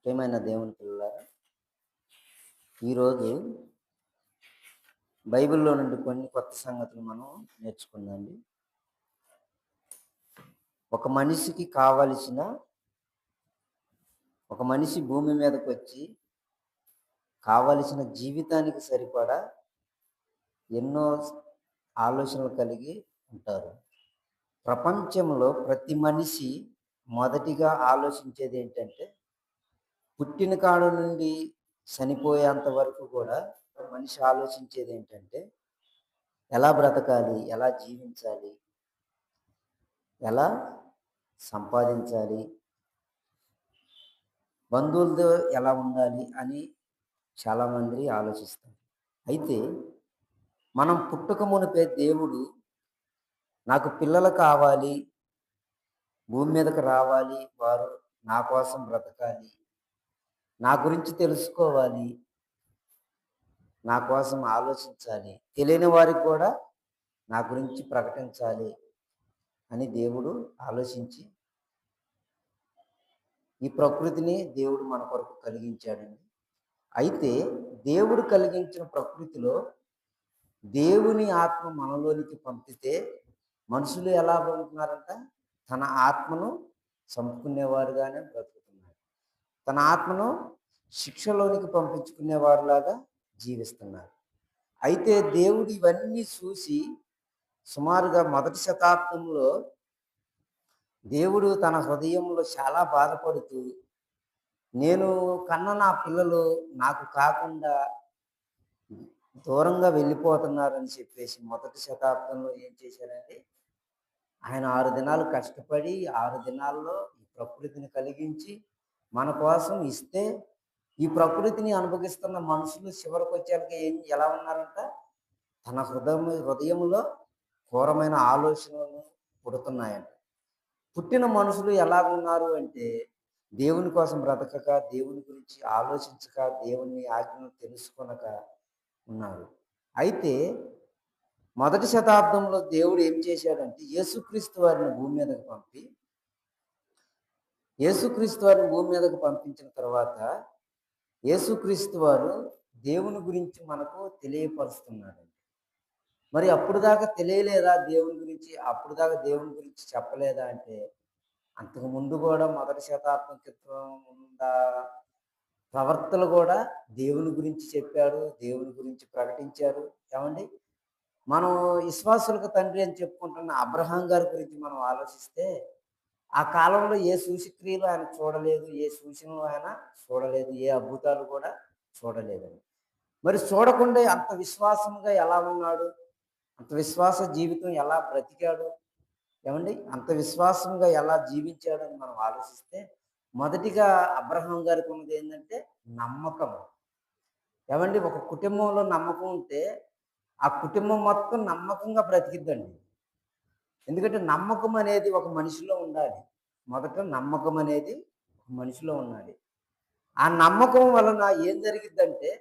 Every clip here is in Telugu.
ప్రియమైన దేవుని పిల్లలారా, ఈరోజు బైబిల్‌లో నుండి కొన్ని కొత్త సంగతులు మనం నేర్చుకుందామండి. ఒక మనిషికి కావలసిన ఒక మనిషి భూమి మీదకొచ్చి కావలసిన జీవితానికి సరిపడా ఎన్నో ఆలోచనలు కలిగి ఉంటారు. ప్రపంచంలో ప్రతి మనిషి మొదటిగా ఆలోచించేది ఏంటంటే, పుట్టిన కాడ నుండి చనిపోయేంత వరకు కూడా మనిషి ఆలోచించేది ఏంటంటే, ఎలా బ్రతకాలి? ఎలా జీవించాలి? ఎలా సంపాదించాలి? బంధువులతో ఎలా ఉండాలి? అని చాలామంది ఆలోచిస్తారు. అయితే మనం పుట్టక మునుపే దేవుడు నాకు పిల్లలు కావాలి, భూమి మీదకి రావాలి, వారు నా కోసం బ్రతకాలి, నా గురించి తెలుసుకోవాలి, నా కోసం ఆలోచించాలి, తెలియని వారికి కూడా నా గురించి ప్రకటించాలి అని దేవుడు ఆలోచించి ఈ ప్రకృతిని దేవుడు మన కొరకు కలిగించాడండి. అయితే దేవుడు కలిగించిన ప్రకృతిలో దేవుని ఆత్మ మనలోనికి పంపితే మనుషులు ఎలా బ్రతుకుతున్నారంట? తన ఆత్మను చంపుకునేవారుగానే బ్రతుకుతున్నారు. తన ఆత్మను శిక్షలోనికి పంపించుకునేవారులాగా జీవిస్తున్నారు. అయితే దేవుడు ఇవన్నీ చూసి సుమారుగా మొదటి శతాబ్దంలో దేవుడు తన హృదయంలో చాలా బాధపడుతూ, నేను కన్న నా పిల్లలు నాకు కాకుండా దూరంగా వెళ్ళిపోతున్నారని చెప్పేసి మొదటి శతాబ్దంలో ఏం చేశారంటే, ఆయన 6 దినాలు కష్టపడి 6 దినాల్లో ఈ ప్రకృతిని కలిగించి మన కోసం ఇస్తే, ఈ ప్రకృతిని అనుభవిస్తున్న మనుషులు చివరికొచ్చాక ఎలా ఉన్నారంట? తన హృదయంలో ఘోరమైన ఆలోచనలు పుడుతున్నాయంట. పుట్టిన మనుషులు ఎలాగున్నారు అంటే, దేవుని కోసం బ్రతకక, దేవుని గురించి ఆలోచించక, దేవుని ఆజ్ఞను తెలుసుకొనక ఉన్నారు. అయితే మొదటి శతాబ్దంలో దేవుడు ఏం చేశాడంటే, యేసుక్రీస్తు వారిని భూమి మీదకి పంపి, యేసుక్రీస్తు వారిని భూమి మీదకి పంపించిన తర్వాత, యేసుక్రీస్తు వారు దేవుని గురించి మనకు తెలియపరుస్తున్నాడండి. మరి అప్పుడు దాకా తెలియలేదా దేవుని గురించి? అప్పుడు దాకా దేవుని గురించి చెప్పలేదా అంటే, అంతకు ముందు కూడా మొదటి శతాబ్దం క్రితం ఉన్న ప్రవర్తలు కూడా దేవుని గురించి చెప్పారు, దేవుని గురించి ప్రకటించారు. ఏమండి? మనం విశ్వాసులకు తండ్రి అని చెప్పుకుంటున్న అబ్రహాం గారి గురించి మనం ఆలోచిస్తే, ఆ కాలంలో ఏ సూచక్రియలు ఆయన చూడలేదు, ఏ సూచనలు ఆయన చూడలేదు, ఏ అద్భుతాలు కూడా చూడలేదండి. మరి చూడకుండా అంత విశ్వాసంగా ఎలా ఉన్నాడు? అంత విశ్వాస జీవితం ఎలా బ్రతికాడు? ఏమండి? అంత విశ్వాసంగా ఎలా జీవించాడని మనం ఆలోచిస్తే, మొదటిగా అబ్రహాం గారికి ఉన్నది ఏంటంటే నమ్మకం. ఏమండి? ఒక కుటుంబంలో నమ్మకం ఉంటే, ఆ కుటుంబం మొత్తం నమ్మకంగా బ్రతికిద్దండి. ఎందుకంటే నమ్మకం అనేది ఒక మనిషిలో ఉండాలి. మొదట నమ్మకం అనేది ఒక మనిషిలో ఉండాలి. ఆ నమ్మకం వలన ఏం జరిగిద్దంటే,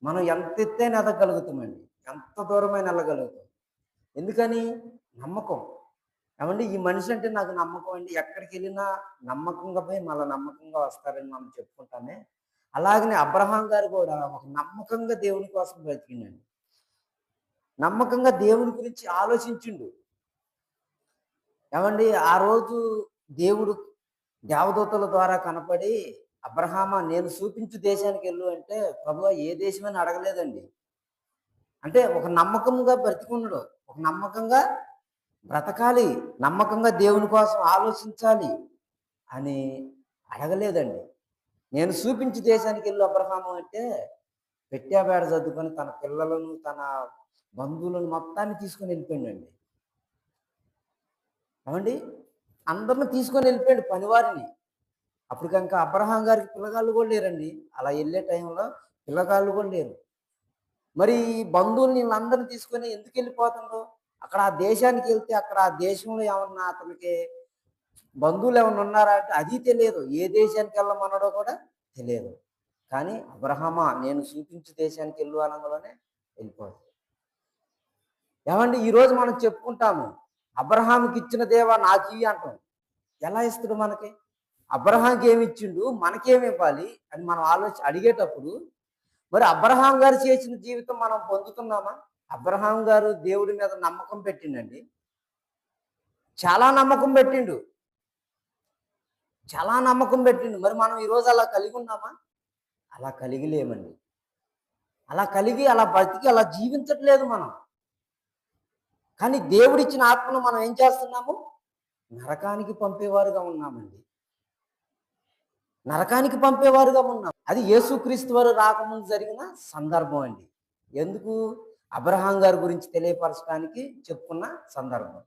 మనం ఎంత ఎత్తైనా ఎదగలుగుతామండి. ఎంత దూరమైనా వెళ్ళగలుగుతాం. ఎందుకని? నమ్మకం. ఏమండి? ఈ మనిషి అంటే నాకు నమ్మకం అండి. ఎక్కడికెళ్ళినా నమ్మకంగా పోయి మళ్ళా నమ్మకంగా వస్తారని మనం చెప్పుకుంటామే. అలాగనే అబ్రహాం గారు కూడా ఒక నమ్మకంగా దేవుని కోసం బ్రతికిండండి. నమ్మకంగా దేవుని గురించి ఆలోచించిండు. ఏమండి? ఆ రోజు దేవుడు దేవదూతల ద్వారా కనపడి, అబ్రహామా నేను చూపించు దేశానికెళ్ళు అంటే, ప్రభువా ఏ దేశమని అడగలేదండి. అంటే ఒక నమ్మకంగా బ్రతికున్నాడు. ఒక నమ్మకంగా బ్రతకాలి. నమ్మకంగా దేవుని కోసం ఆలోచించాలి అని అడగలేదండి. నేను చూపించు దేశానికెళ్ళు అబ్రహాము అంటే, పెట్టాబేడ సర్దుకొని తన పిల్లలను, తన బంధువులను మొత్తాన్ని తీసుకొని వెళ్ళిపోయిండండి. ఏమండి? అందరిని తీసుకొని వెళ్ళిపోయాడు పనివారిని. అప్పటికింకా అబ్రహాం గారికి పిల్లగాళ్ళు కూడా లేరండి. అలా వెళ్ళే టైంలో పిల్లగాళ్ళు కూడా లేరు. మరి ఈ బంధువుల్ని వీళ్ళందరిని తీసుకొని ఎందుకు వెళ్ళిపోతుండ్రు? అక్కడ ఆ దేశానికి వెళ్తే అక్కడ ఆ దేశంలో ఏమన్నా అతనికి బంధువులు ఏమన్నా ఉన్నారా అంటే అది తెలియదు. ఏ దేశానికి వెళ్ళమన్నాడో కూడా తెలియదు. కానీ అబ్రహామా నేను చూపించు దేశానికి వెళ్ళు అనంగానే వెళ్ళిపోయాడు. ఏమండి? ఈరోజు మనం చెప్పుకుంటాము. అబ్రహాముకి ఇచ్చిన దేవా నాకియ్యి అంటాం. ఎలా ఇస్తాడు మనకి? అబ్రహాంకి ఏమి ఇచ్చిండు, మనకేమి ఇవ్వాలి అని మనం అడిగేటప్పుడు మరి అబ్రహాం గారు చేసిన జీవితం మనం పొందుతున్నామా? అబ్రహాం గారు దేవుడి మీద నమ్మకం పెట్టిండండి. చాలా నమ్మకం పెట్టిండు. చాలా నమ్మకం పెట్టిండు. మరి మనం ఈరోజు అలా కలిగి ఉన్నామా? అలా కలిగి లేమండి. అలా కలిగి, అలా బతికి, అలా జీవించట్లేదు మనం. కానీ దేవుడిచ్చిన ఆత్మను మనం ఏం చేస్తున్నాము? నరకానికి పంపేవారుగా ఉన్నామండి. నరకానికి పంపేవారుగా ఉన్నాం. అది యేసుక్రీస్తు వారు రాకముందు జరిగిన సందర్భం అండి. ఎందుకు? అబ్రహాం గారి గురించి తెలియపరచడానికి చెప్పుకున్న సందర్భం.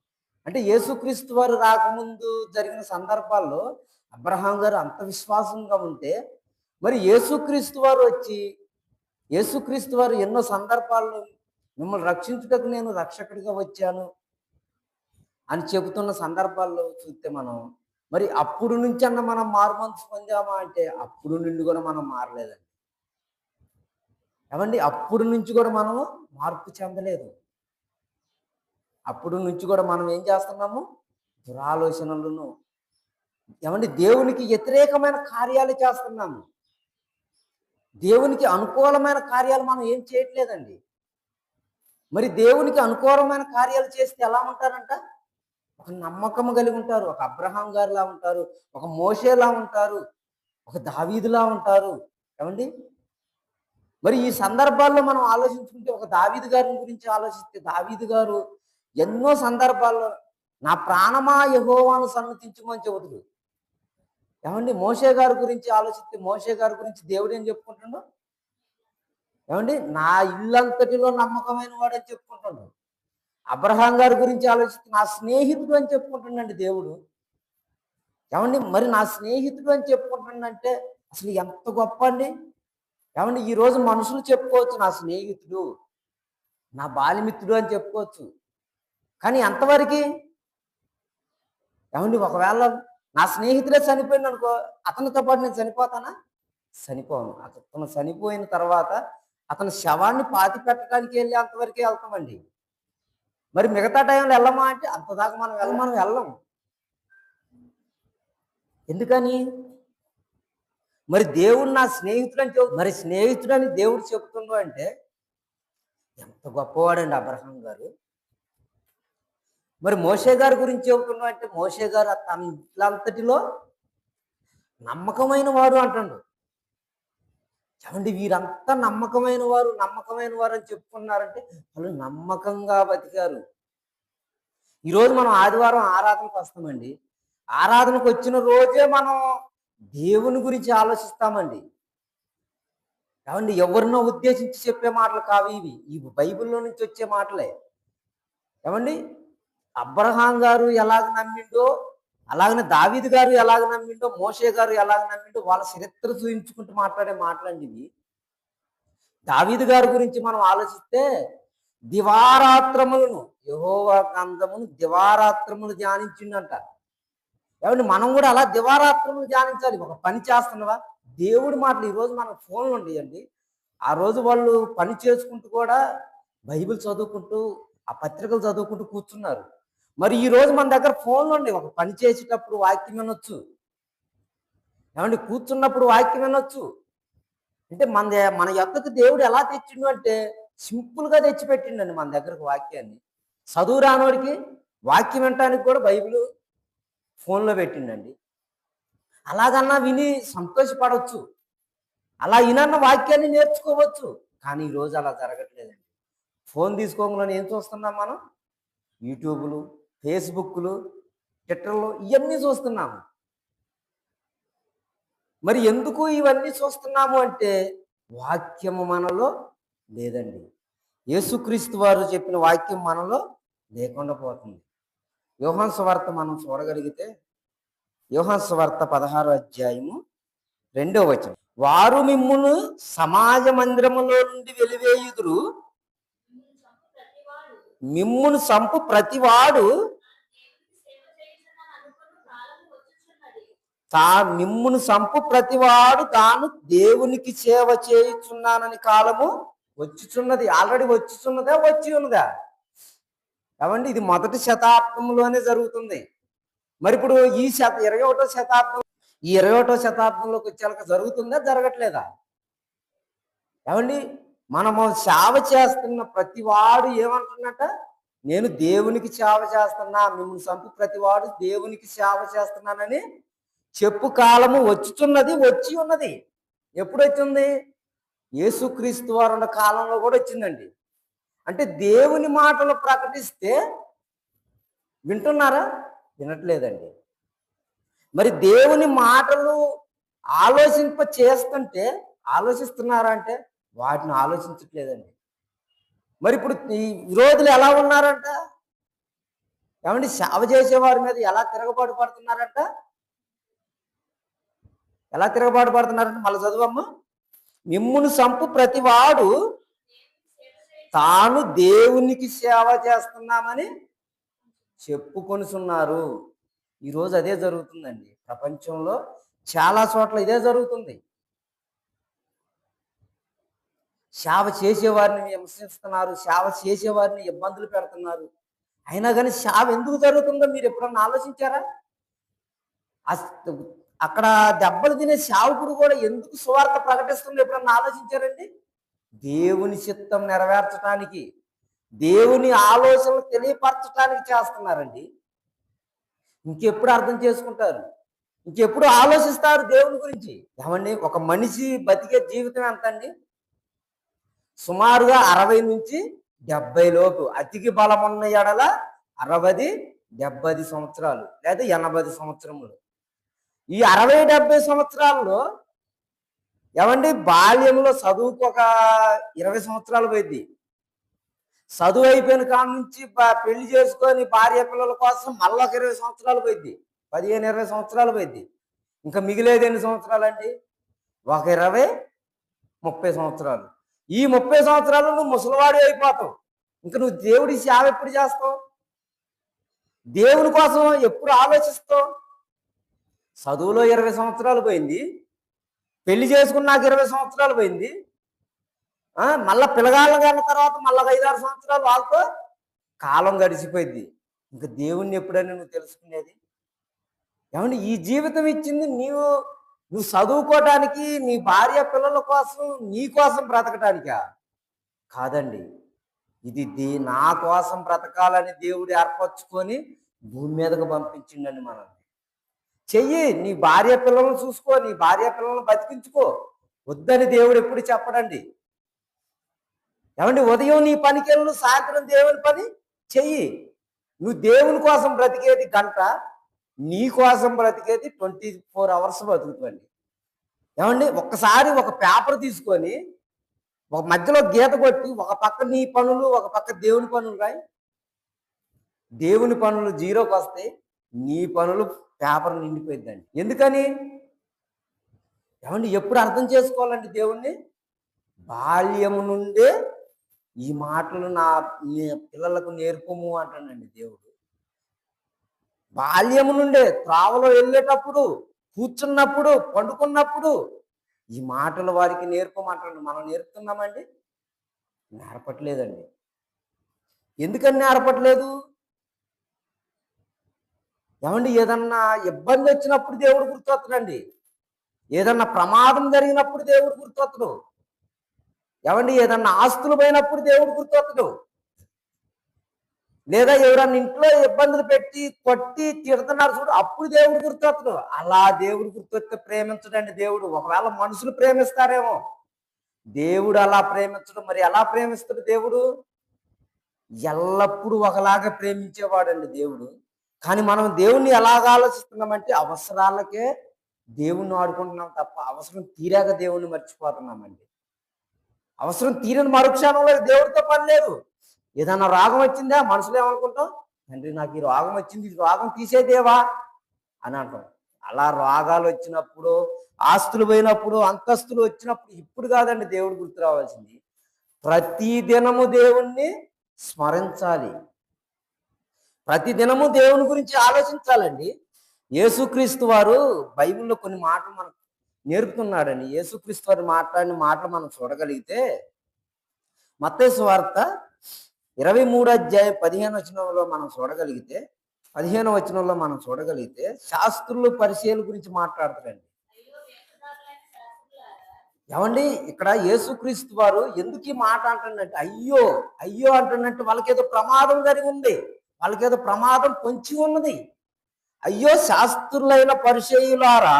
అంటే యేసుక్రీస్తు వారు రాకముందు జరిగిన సందర్భాల్లో అబ్రహాం గారు అంత విశ్వాసంగా ఉంటే, మరి యేసుక్రీస్తు వారు వచ్చి, యేసుక్రీస్తు వారు ఎన్నో సందర్భాల్లో మిమ్మల్ని రక్షించుటకు నేను రక్షకుడిగా వచ్చాను అని చెబుతున్న సందర్భాల్లో చూస్తే మనం, మరి అప్పుడు నుంచి అన్న మనం మారుమనసు పొందామా అంటే అప్పుడు నుండి కూడా మనం మారలేదండి. ఏమండి, అప్పుడు నుంచి కూడా మనము మార్పు చెందలేదు. అప్పుడు నుంచి కూడా మనం ఏం చేస్తున్నాము? దురాలోచనలను, ఏమండి, దేవునికి వ్యతిరేకమైన కార్యాలు చేస్తున్నాము. దేవునికి అనుకూలమైన కార్యాలు మనం ఏం చేయట్లేదండి. మరి దేవునికి అనుకూలమైన కార్యాలు చేస్తే ఎలా ఉంటారంట? ఒక నమ్మకం కలిగి ఉంటారు. ఒక అబ్రహాం గారిలా ఉంటారు, ఒక మోషేలా ఉంటారు, ఒక దావీదులా ఉంటారు. ఏమండి, మరి ఈ సందర్భాల్లో మనం ఆలోచించుకుంటే, ఒక దావీదు గారిని గురించి ఆలోచిస్తే, దావీదు గారు ఎన్నో సందర్భాల్లో నా ప్రాణమా యెహోవాను సన్నతించుమని చెబుతాడు. ఏమండి, మోషే గారి గురించి ఆలోచిస్తే, మోషే గారి గురించి దేవుడు ఏం చెప్పుకుంటున్నాడు? ఏమండి, నా ఇల్లంతటిలో నమ్మకమైన వాడని చెప్పుకుంటున్నాడు. అబ్రహాం గారి గురించి ఆలోచిస్తే నా స్నేహితుడు అని చెప్పుకుంటున్నాడు దేవుడు. ఏమండి, మరి నా స్నేహితుడు అని చెప్పుకుంటున్నాడంటే అసలు ఎంత గొప్ప అండి. ఏమండి, ఈరోజు మనుషులు చెప్పుకోవచ్చు నా స్నేహితుడు, నా బాల్యమిత్రుడు అని చెప్పుకోవచ్చు. కానీ ఎంతవరకు? ఏమండి, ఒకవేళ నా స్నేహితుడే చనిపోయింది అనుకో, అతనితో పాటు నేను చనిపోతానా? చనిపోను. అతను చనిపోయిన తర్వాత అతని శవాన్ని పాతి పెట్టడానికి వెళ్ళి అంతవరకే వెళ్తామండి. మరి మిగతా టైంలో వెళ్ళమా అంటే అంతదాకా మనం వెళ్ళం. ఎందుకని? మరి దేవుడు నా స్నేహితుడు అని మరి స్నేహితుడని దేవుడు చెప్తుండో అంటే ఎంత గొప్పవాడండి అబ్రహాం గారు. మరి మోషే గారి గురించి చెబుతున్నా అంటే మోషే గారు తనంతటిలో నమ్మకమైన వాడు అంటాడు. ఏమండి, వీరంతా నమ్మకమైన వారు అని చెప్పుకున్నారంటే వాళ్ళు నమ్మకంగా బతికారు. ఈరోజు మనం ఆదివారం ఆరాధనకు వస్తామండి. ఆరాధనకు వచ్చిన రోజే మనం దేవుని గురించి ఆలోచిస్తామండి. ఏమండి, ఎవరినో ఉద్దేశించి చెప్పే మాటలు కావు ఇవి. ఈ బైబిల్లో నుంచి వచ్చే మాటలే. ఏమండి, అబ్రహాం గారు ఎలాగ నమ్మిండో, అలాగనే దావీదు గారు ఎలాగ నమ్మిండో, మోషే గారు ఎలాగ నమ్మిండో వాళ్ళ చరిత్ర చూయించుకుంటూ మాట్లాడే మాటలండి ఇవి. దావీదు గారి గురించి మనం ఆలోచిస్తే దివారాత్రములను, యెహోవా గ్రంథమును దివారాత్రములు ధ్యానించిండంట. ఏమండి, మనం కూడా అలా దివారాత్రములు ధ్యానించాలి. ఒక పని చేస్తున్నావా? దేవుడి మాటలు ఈరోజు మనకు ఫోన్లు ఉండేయండి. ఆ రోజు వాళ్ళు పని చేసుకుంటూ కూడా బైబిల్ చదువుకుంటూ, ఆ పత్రికలు చదువుకుంటూ కూర్చున్నారు. మరి ఈ రోజు మన దగ్గర ఫోన్లు ఉండి ఒక పని చేసేటప్పుడు వాక్యం వినొచ్చు. ఏమండి, కూర్చున్నప్పుడు వాక్యం వినొచ్చు. అంటే మన యొద్దకు దేవుడు ఎలా తెచ్చిండు అంటే సింపుల్గా తెచ్చిపెట్టిండండి మన దగ్గరకు వాక్యాన్ని. చదువు రానోడికి వాక్యం వినటానికి కూడా బైబిల్ ఫోన్లో పెట్టిండండి. అలాగన్నా విని సంతోషపడవచ్చు, అలా వినన్న వాక్యాన్ని నేర్చుకోవచ్చు. కానీ ఈరోజు అలా జరగట్లేదండి. ఫోన్ తీసుకోగానే ఏం చూస్తున్నాం మనం? యూట్యూబ్లు, ఫేస్బుక్లు, ట్విట్టర్లు ఇవన్నీ చూస్తున్నాము. మరి ఎందుకు ఇవన్నీ చూస్తున్నాము అంటే వాక్యము మనలో లేదండి. యేసుక్రీస్తు వారు చెప్పిన వాక్యం మనలో లేకుండా పోతుంది. యోహాను సువార్త మనం చూడగలిగితే, యోహాను సువార్త 16వ అధ్యాయము 2వ వచనం, వారు మిమ్మును సమాజ మందిరములో నుండి వెలివేయుదురు, మిమ్మును సంపు ప్రతివాడు మిమ్మును సంపు ప్రతివాడు తాను దేవునికి సేవ చేయుచున్నానని కాలము వచ్చుచున్నది. ఆల్రెడీ వచ్చుచున్నదా? వచ్చి ఉన్నదా? ఏమండి, ఇది మొదటి శతాబ్దంలోనే జరుగుతుంది. మరి ఇప్పుడు ఈ 21వ శతాబ్దం ఈ 21వ శతాబ్దంలోకి వచ్చాక జరుగుతుందా, జరగట్లేదా? ఏమండి, మనము సేవ చేస్తున్న ప్రతి వాడు ఏమంటున్నట, నేను దేవునికి సేవ చేస్తున్నా, మిమ్మల్ని చంపు ప్రతి వాడు దేవునికి సేవ చేస్తున్నానని చెప్పు కాలము వచ్చుచున్నది, వచ్చి ఉన్నది. ఎప్పుడు వచ్చింది? యేసుక్రీస్తు వారు ఉన్న కాలంలో కూడా వచ్చిందండి. అంటే దేవుని మాటలు ప్రకటిస్తే వింటున్నారా? వినట్లేదండి. మరి దేవుని మాటలు ఆలోచింప చేస్తుంటే ఆలోచిస్తున్నారా అంటే వాటిని ఆలోచించట్లేదండి. మరి ఇప్పుడు ఈ విరోధులు ఎలా ఉన్నారంట? ఏమండి, సేవ చేసే వారి మీద ఎలా తిరగబాటు పడుతున్నారంట? ఎలా తిరగబాటు పడుతున్నారంటే మళ్ళీ చదువమ్మ. మిమ్మును సంపు ప్రతివాడు తాను దేవునికి సేవ చేస్తున్నామని చెప్పుకొనుచున్నారు. ఈరోజు అదే జరుగుతుందండి. ప్రపంచంలో చాలా చోట్ల ఇదే జరుగుతుంది. సేవ చేసేవారిని విమర్శిస్తున్నారు, సేవ చేసేవారిని ఇబ్బందులు పెడుతున్నారు. అయినా కానీ సేవ ఎందుకు జరుగుతుందో మీరు ఎప్పుడన్నా ఆలోచించారా? అక్కడ దెబ్బలు తినే సేవకుడు కూడా ఎందుకు సువార్త ప్రకటిస్తుందో ఎప్పుడన్నా ఆలోచించారండి? దేవుని చిత్తం నెరవేర్చడానికి, దేవుని ఆలోచనలు తెలియపరచడానికి చేస్తున్నారండి. ఇంకెప్పుడు అర్థం చేసుకుంటారు? ఇంకెప్పుడు ఆలోచిస్తారు దేవుని గురించి? ఏమండి, ఒక మనిషి బతికే జీవితం ఎంత అండి? సుమారుగా 60 నుంచి 70 లోపు. అతికి బలమున్న ఎడల 60, 70 సంవత్సరాలు లేదా 80 సంవత్సరములు. ఈ 60, 70 సంవత్సరాల్లో ఏమండి, బాల్యంలో చదువుకు ఒక 20 సంవత్సరాలు పోయింది. చదువు అయిపోయిన కాడ నుంచి పెళ్లి చేసుకొని భార్య పిల్లల కోసం మళ్ళీ ఒక 20 సంవత్సరాలు పోయింది. 15, 20 సంవత్సరాలు పోయింది. ఇంకా మిగిలేదు ఎన్ని సంవత్సరాలు అండి? ఒక 20, 30 సంవత్సరాలు. ఈ 30 సంవత్సరాలు నువ్వు ముసలివాడి అయిపోతావు. ఇంకా నువ్వు దేవుడి సేవ ఎప్పుడు చేస్తావు? దేవుని కోసం ఎప్పుడు ఆలోచిస్తావు? చదువులో 20 సంవత్సరాలు పోయింది, పెళ్లి చేసుకున్నాక 20 సంవత్సరాలు పోయింది, మళ్ళా పిల్లగాళ్ళ కన్న తర్వాత మళ్ళీ 5-6 సంవత్సరాలు వాళ్ళతో కాలం గడిచిపోయింది. ఇంకా దేవుణ్ణి ఎప్పుడైనా నువ్వు తెలుసుకునేది? ఏమంటే ఈ జీవితం ఇచ్చింది నువ్వు చదువుకోవటానికి, నీ భార్య పిల్లల కోసం, నీ కోసం బ్రతకటానికా? కాదండి. ఇది నా కోసం బ్రతకాలని దేవుడు ఏర్పరచుకొని భూమి మీదకు పంపించిండండి మనల్ని. చెయ్యి, నీ భార్య పిల్లలను చూసుకో, నీ భార్య పిల్లలను బతికించుకో, వద్దని దేవుడు ఎప్పుడు చెప్పడండి. ఏమండి, ఉదయం నీ పనికి వెళ్ళు, సాయంత్రం దేవుని పని చెయ్యి. నువ్వు దేవుని కోసం బ్రతికేది గంట, నీ కోసం బ్రతికేది 24 అవర్స్ బ్రతుకుతుంది. ఏమండి, ఒక్కసారి ఒక పేపర్ తీసుకొని ఒక మధ్యలో గీత కొట్టి ఒక పక్క నీ పనులు, ఒక పక్క దేవుని పనులు రాయి. దేవుని పనులు 0కి వస్తే నీ పనులు పేపర్ నిండిపోయిందండి. ఎందుకని? ఏమండి, ఎప్పుడు అర్థం చేసుకోవాలండి దేవుణ్ణి? బాల్యము నుండే ఈ మాటలు నా పిల్లలకు నేర్పము అంటానండి దేవుడు. బాల్యము నుండే త్రావలో వెళ్ళేటప్పుడు, కూర్చున్నప్పుడు, పండుకున్నప్పుడు ఈ మాటలు వారికి నేర్పమంటాడు. మనం నేర్పుతున్నామండి? నేర్పట్లేదండి. ఎందుకని నేర్పట్లేదు? ఏమండి, ఏదన్నా ఇబ్బంది వచ్చినప్పుడు దేవుడు గుర్తొస్తాడండి. ఏదన్నా ప్రమాదం జరిగినప్పుడు దేవుడు గుర్తొస్తాడు. ఏమండి, ఏదన్నా ఆస్తులు పోయినప్పుడు దేవుడు గుర్తొస్తాడు. లేదా ఎవరన్నా ఇంట్లో ఇబ్బందులు పెట్టి కొట్టి తిడుతున్నారు చూడు, అప్పుడు దేవుడు గుర్తొస్తాడు. అలా దేవుడు గుర్తొస్తే ప్రేమించడండి దేవుడు. ఒకవేళ మనుషులు ప్రేమిస్తారేమో, దేవుడు అలా ప్రేమించడం. మరి ఎలా ప్రేమిస్తాడు దేవుడు? ఎల్లప్పుడూ ఒకలాగా ప్రేమించేవాడండి దేవుడు. కానీ మనం దేవుణ్ణి ఎలాగ ఆలోచిస్తున్నామంటే అవసరాలకే దేవుణ్ణి ఆడుకుంటున్నాం తప్ప అవసరం తీరాక దేవుణ్ణి మర్చిపోతున్నామండి. అవసరం తీరని మరుక్షణంలో దేవుడితో పని లేదు. ఏదన్నా రోగం వచ్చిందా, మనుషులు ఏమనుకుంటాం? తండ్రి, నాకు ఈ రోగం వచ్చింది, ఈ రోగం తీసేదేవా అని అంటాం. అలా రోగాలు వచ్చినప్పుడు, ఆస్తులు పోయినప్పుడు, అంతస్తులు వచ్చినప్పుడు ఇప్పుడు కాదండి దేవుడు గుర్తు రావాల్సింది. ప్రతి దినము దేవుణ్ణి స్మరించాలి. ప్రతి దినము దేవుని గురించి ఆలోచించాలండి. యేసుక్రీస్తు వారు బైబిల్లో కొన్ని మాటలు మనకు నేర్పుతున్నాడండి. యేసుక్రీస్తు వారు మాట్లాడిన మాటలు మనం చూడగలిగితే మత్తయి సువార్త 23వ అధ్యాయం 15వ వచనంలో మనం చూడగలిగితే, 15వ వచనంలో మనం చూడగలిగితే శాస్త్రులు పరిచయాల గురించి మాట్లాడతారండి. ఏమండి ఇక్కడ యేసుక్రీస్తు వారు ఎందుకు ఈ మాట అంటున్నట్టు అయ్యో అయ్యో అంటున్నట్టు వాళ్ళకేదో ప్రమాదం జరిగి ఉంది, వాళ్ళకేదో ప్రమాదం పొంచి ఉన్నది. అయ్యో శాస్త్రులైన పరిచయులారా,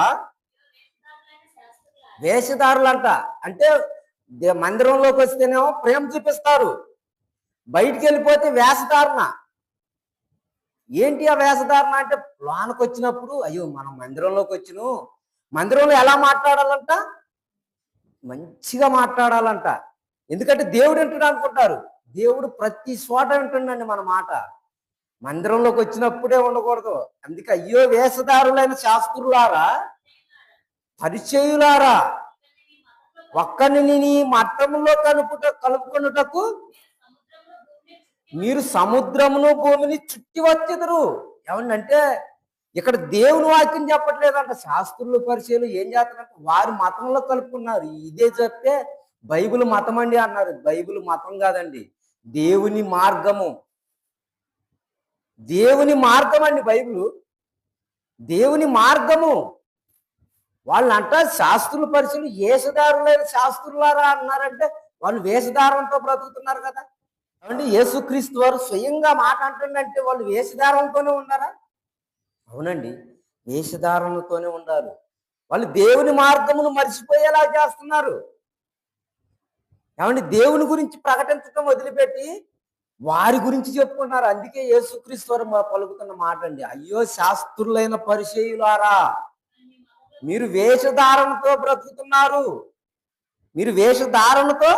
వేషధారులంట. అంటే మందిరంలోకి వస్తేనేమో ప్రేమ చూపిస్తారు, బయటికి వెళ్ళిపోతే వేషధారణ. ఏంటి ఆ వేషధారణ అంటే లోనకు వచ్చినప్పుడు అయ్యో మనం మందిరంలోకి వచ్చిను, మందిరంలో ఎలా మాట్లాడాలంట, మంచిగా మాట్లాడాలంట. ఎందుకంటే దేవుడు వింటున్నా అనుకుంటారు, దేవుడు ప్రతి చోట వింటుండండి మన మాట. మందిరంలోకి వచ్చినప్పుడే ఉండకూడదు. అందుకే అయ్యో వేషధారులైన శాస్త్రులారా, పరిచయులారా, ఒక్కరిని నీ మట్టంలో కలుపుకొనుటకు మీరు సముద్రమును భూమిని చుట్టి వచ్చెదరు. ఏమంటే ఇక్కడ దేవుని వాక్యం చెప్పట్లేదంట. శాస్త్రులు పరిచయాలు ఏం చేస్తారంటే వారి మతంలో కలుపుకున్నారు. ఇదే చెప్తే బైబిల్ మతం అండి అన్నారు. బైబిల్ మతం కాదండి, దేవుని మార్గము. దేవుని మార్గం అండి బైబిల్, దేవుని మార్గము. వాళ్ళంట శాస్త్రుల పరిచయాలు వేషధారులైన శాస్త్రులారా అన్నారంటే వాళ్ళు వేషధారంతో బ్రతుకుతున్నారు కదా. ఏమంటే యేసుక్రీస్తు వారు స్వయంగా మాట అంటుండంటే వాళ్ళు వేషధారంతోనే ఉన్నారా? అవునండి, వేషధారణతోనే ఉన్నారు. వాళ్ళు దేవుని మార్గమును మర్చిపోయేలా చేస్తున్నారు. ఏమంటే దేవుని గురించి ప్రకటించడం వదిలిపెట్టి వారి గురించి చెప్పుకుంటున్నారు. అందుకే యేసుక్రీస్తు వారు పలుకుతున్న మాట అండి, అయ్యో శాస్త్రులైన పరిచయులారా, మీరు వేషధారణతో బ్రతుకుతున్నారు, మీరు వేషధారణతో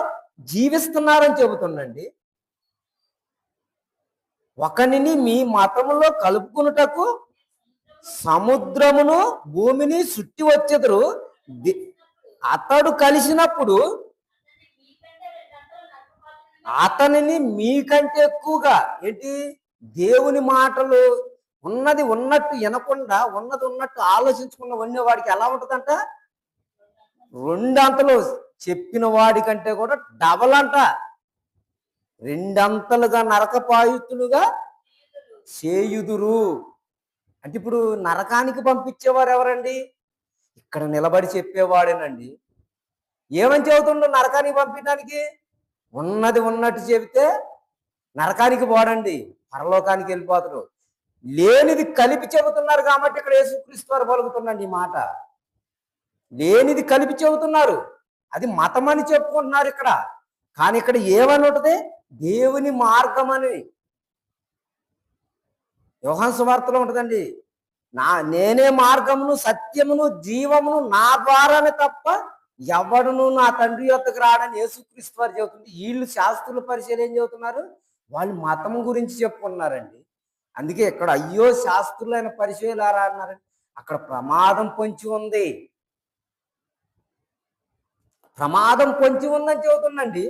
జీవిస్తున్నారని చెబుతుండండి. ఒకనిని మీ మతములో కలుపుకున్నటకు సముద్రమును భూమిని చుట్టి వచ్చెదరు. అతడు కలిసినప్పుడు అతనిని మీకంటే ఎక్కువగా ఏంటి దేవుని మాటలు ఉన్నది ఉన్నట్టు వినకుండా ఉన్నది ఉన్నట్టు ఆలోచించకుండా ఉన్నవాడికి ఎలా ఉంటుందంట, రెండంతలు చెప్పిన వాడికంటే కూడా డబల్ అంట, రెండంతలుగా నరకపాయుతులుగా చేయుదురు. అంటే ఇప్పుడు నరకానికి పంపించేవారు ఎవరండి? ఇక్కడ నిలబడి చెప్పేవాడేనండి. ఏమని చెబుతుండో నరకానికి పంపించడానికి? ఉన్నది ఉన్నట్టు చెబితే నరకానికి పోడండి, పరలోకానికి వెళ్ళిపోతాడు. లేనిది కలిపి చెబుతున్నారు కాబట్టి ఇక్కడ యేసుక్రీస్తు వారు పలుకుతున్నాండి ఈ మాట. లేనిది కలిపి చెబుతున్నారు, అది మతం అని చెప్పుకుంటున్నారు ఇక్కడ. కానీ ఇక్కడ ఏమని ఉంటుంది? దేవుని మార్గం అని. యోహాను సువార్తలో ఉంటుందండి, నేనే మార్గమును సత్యమును జీవమును, నా ద్వారానే తప్ప ఎవడును నా తండ్రి యొద్దకు రాడని యేసుక్రీస్తు వారు చెబుతుంది. వీళ్ళు శాస్త్రుల పరిచయం ఏం చెబుతున్నారు? వాళ్ళు మతం గురించి చెప్పుకున్నారండి. అందుకే ఇక్కడ అయ్యో శాస్త్రులైన పరిచయాలారా అన్నారండి. అక్కడ ప్రమాదం పొంచి ఉంది, ప్రమాదం పొంచి ఉందని చెబుతుందండి.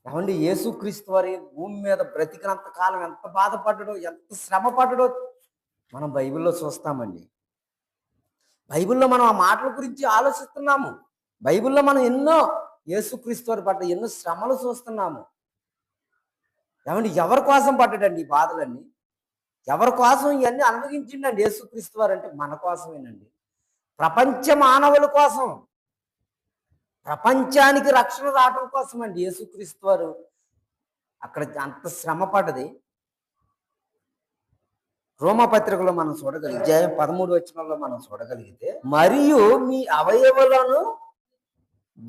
ఏమండి యేసుక్రీస్తు వారి భూమి మీద బ్రతికినంత కాలం ఎంత బాధపడ్డాడో, ఎంత శ్రమ పడ్డాడో మనం బైబిల్లో చూస్తామండి. బైబిల్లో మనం ఆ మాటల గురించి ఆలోచిస్తున్నాము. బైబిల్లో మనం ఎన్నో యేసుక్రీస్తు వారి పట్ల ఎన్నో శ్రమలు చూస్తున్నాము. ఏమండి ఎవరి కోసం పడ్డాడండి ఈ బాధలన్నీ? ఎవరి కోసం ఇవన్నీ అనుభవించిండండి యేసుక్రీస్తు వారు? అంటే మన కోసమేనండి, ప్రపంచ మానవుల కోసం, ప్రపంచానికి రక్షణ రావడం కోసం అండి యేసుక్రీస్తు వారు అక్కడ అంత శ్రమ పడ్డది. రోమపత్రికలో మనం చూడగలిగితే 13 వచనంలో మనం చూడగలిగితే, మరియు మీ అవయవులను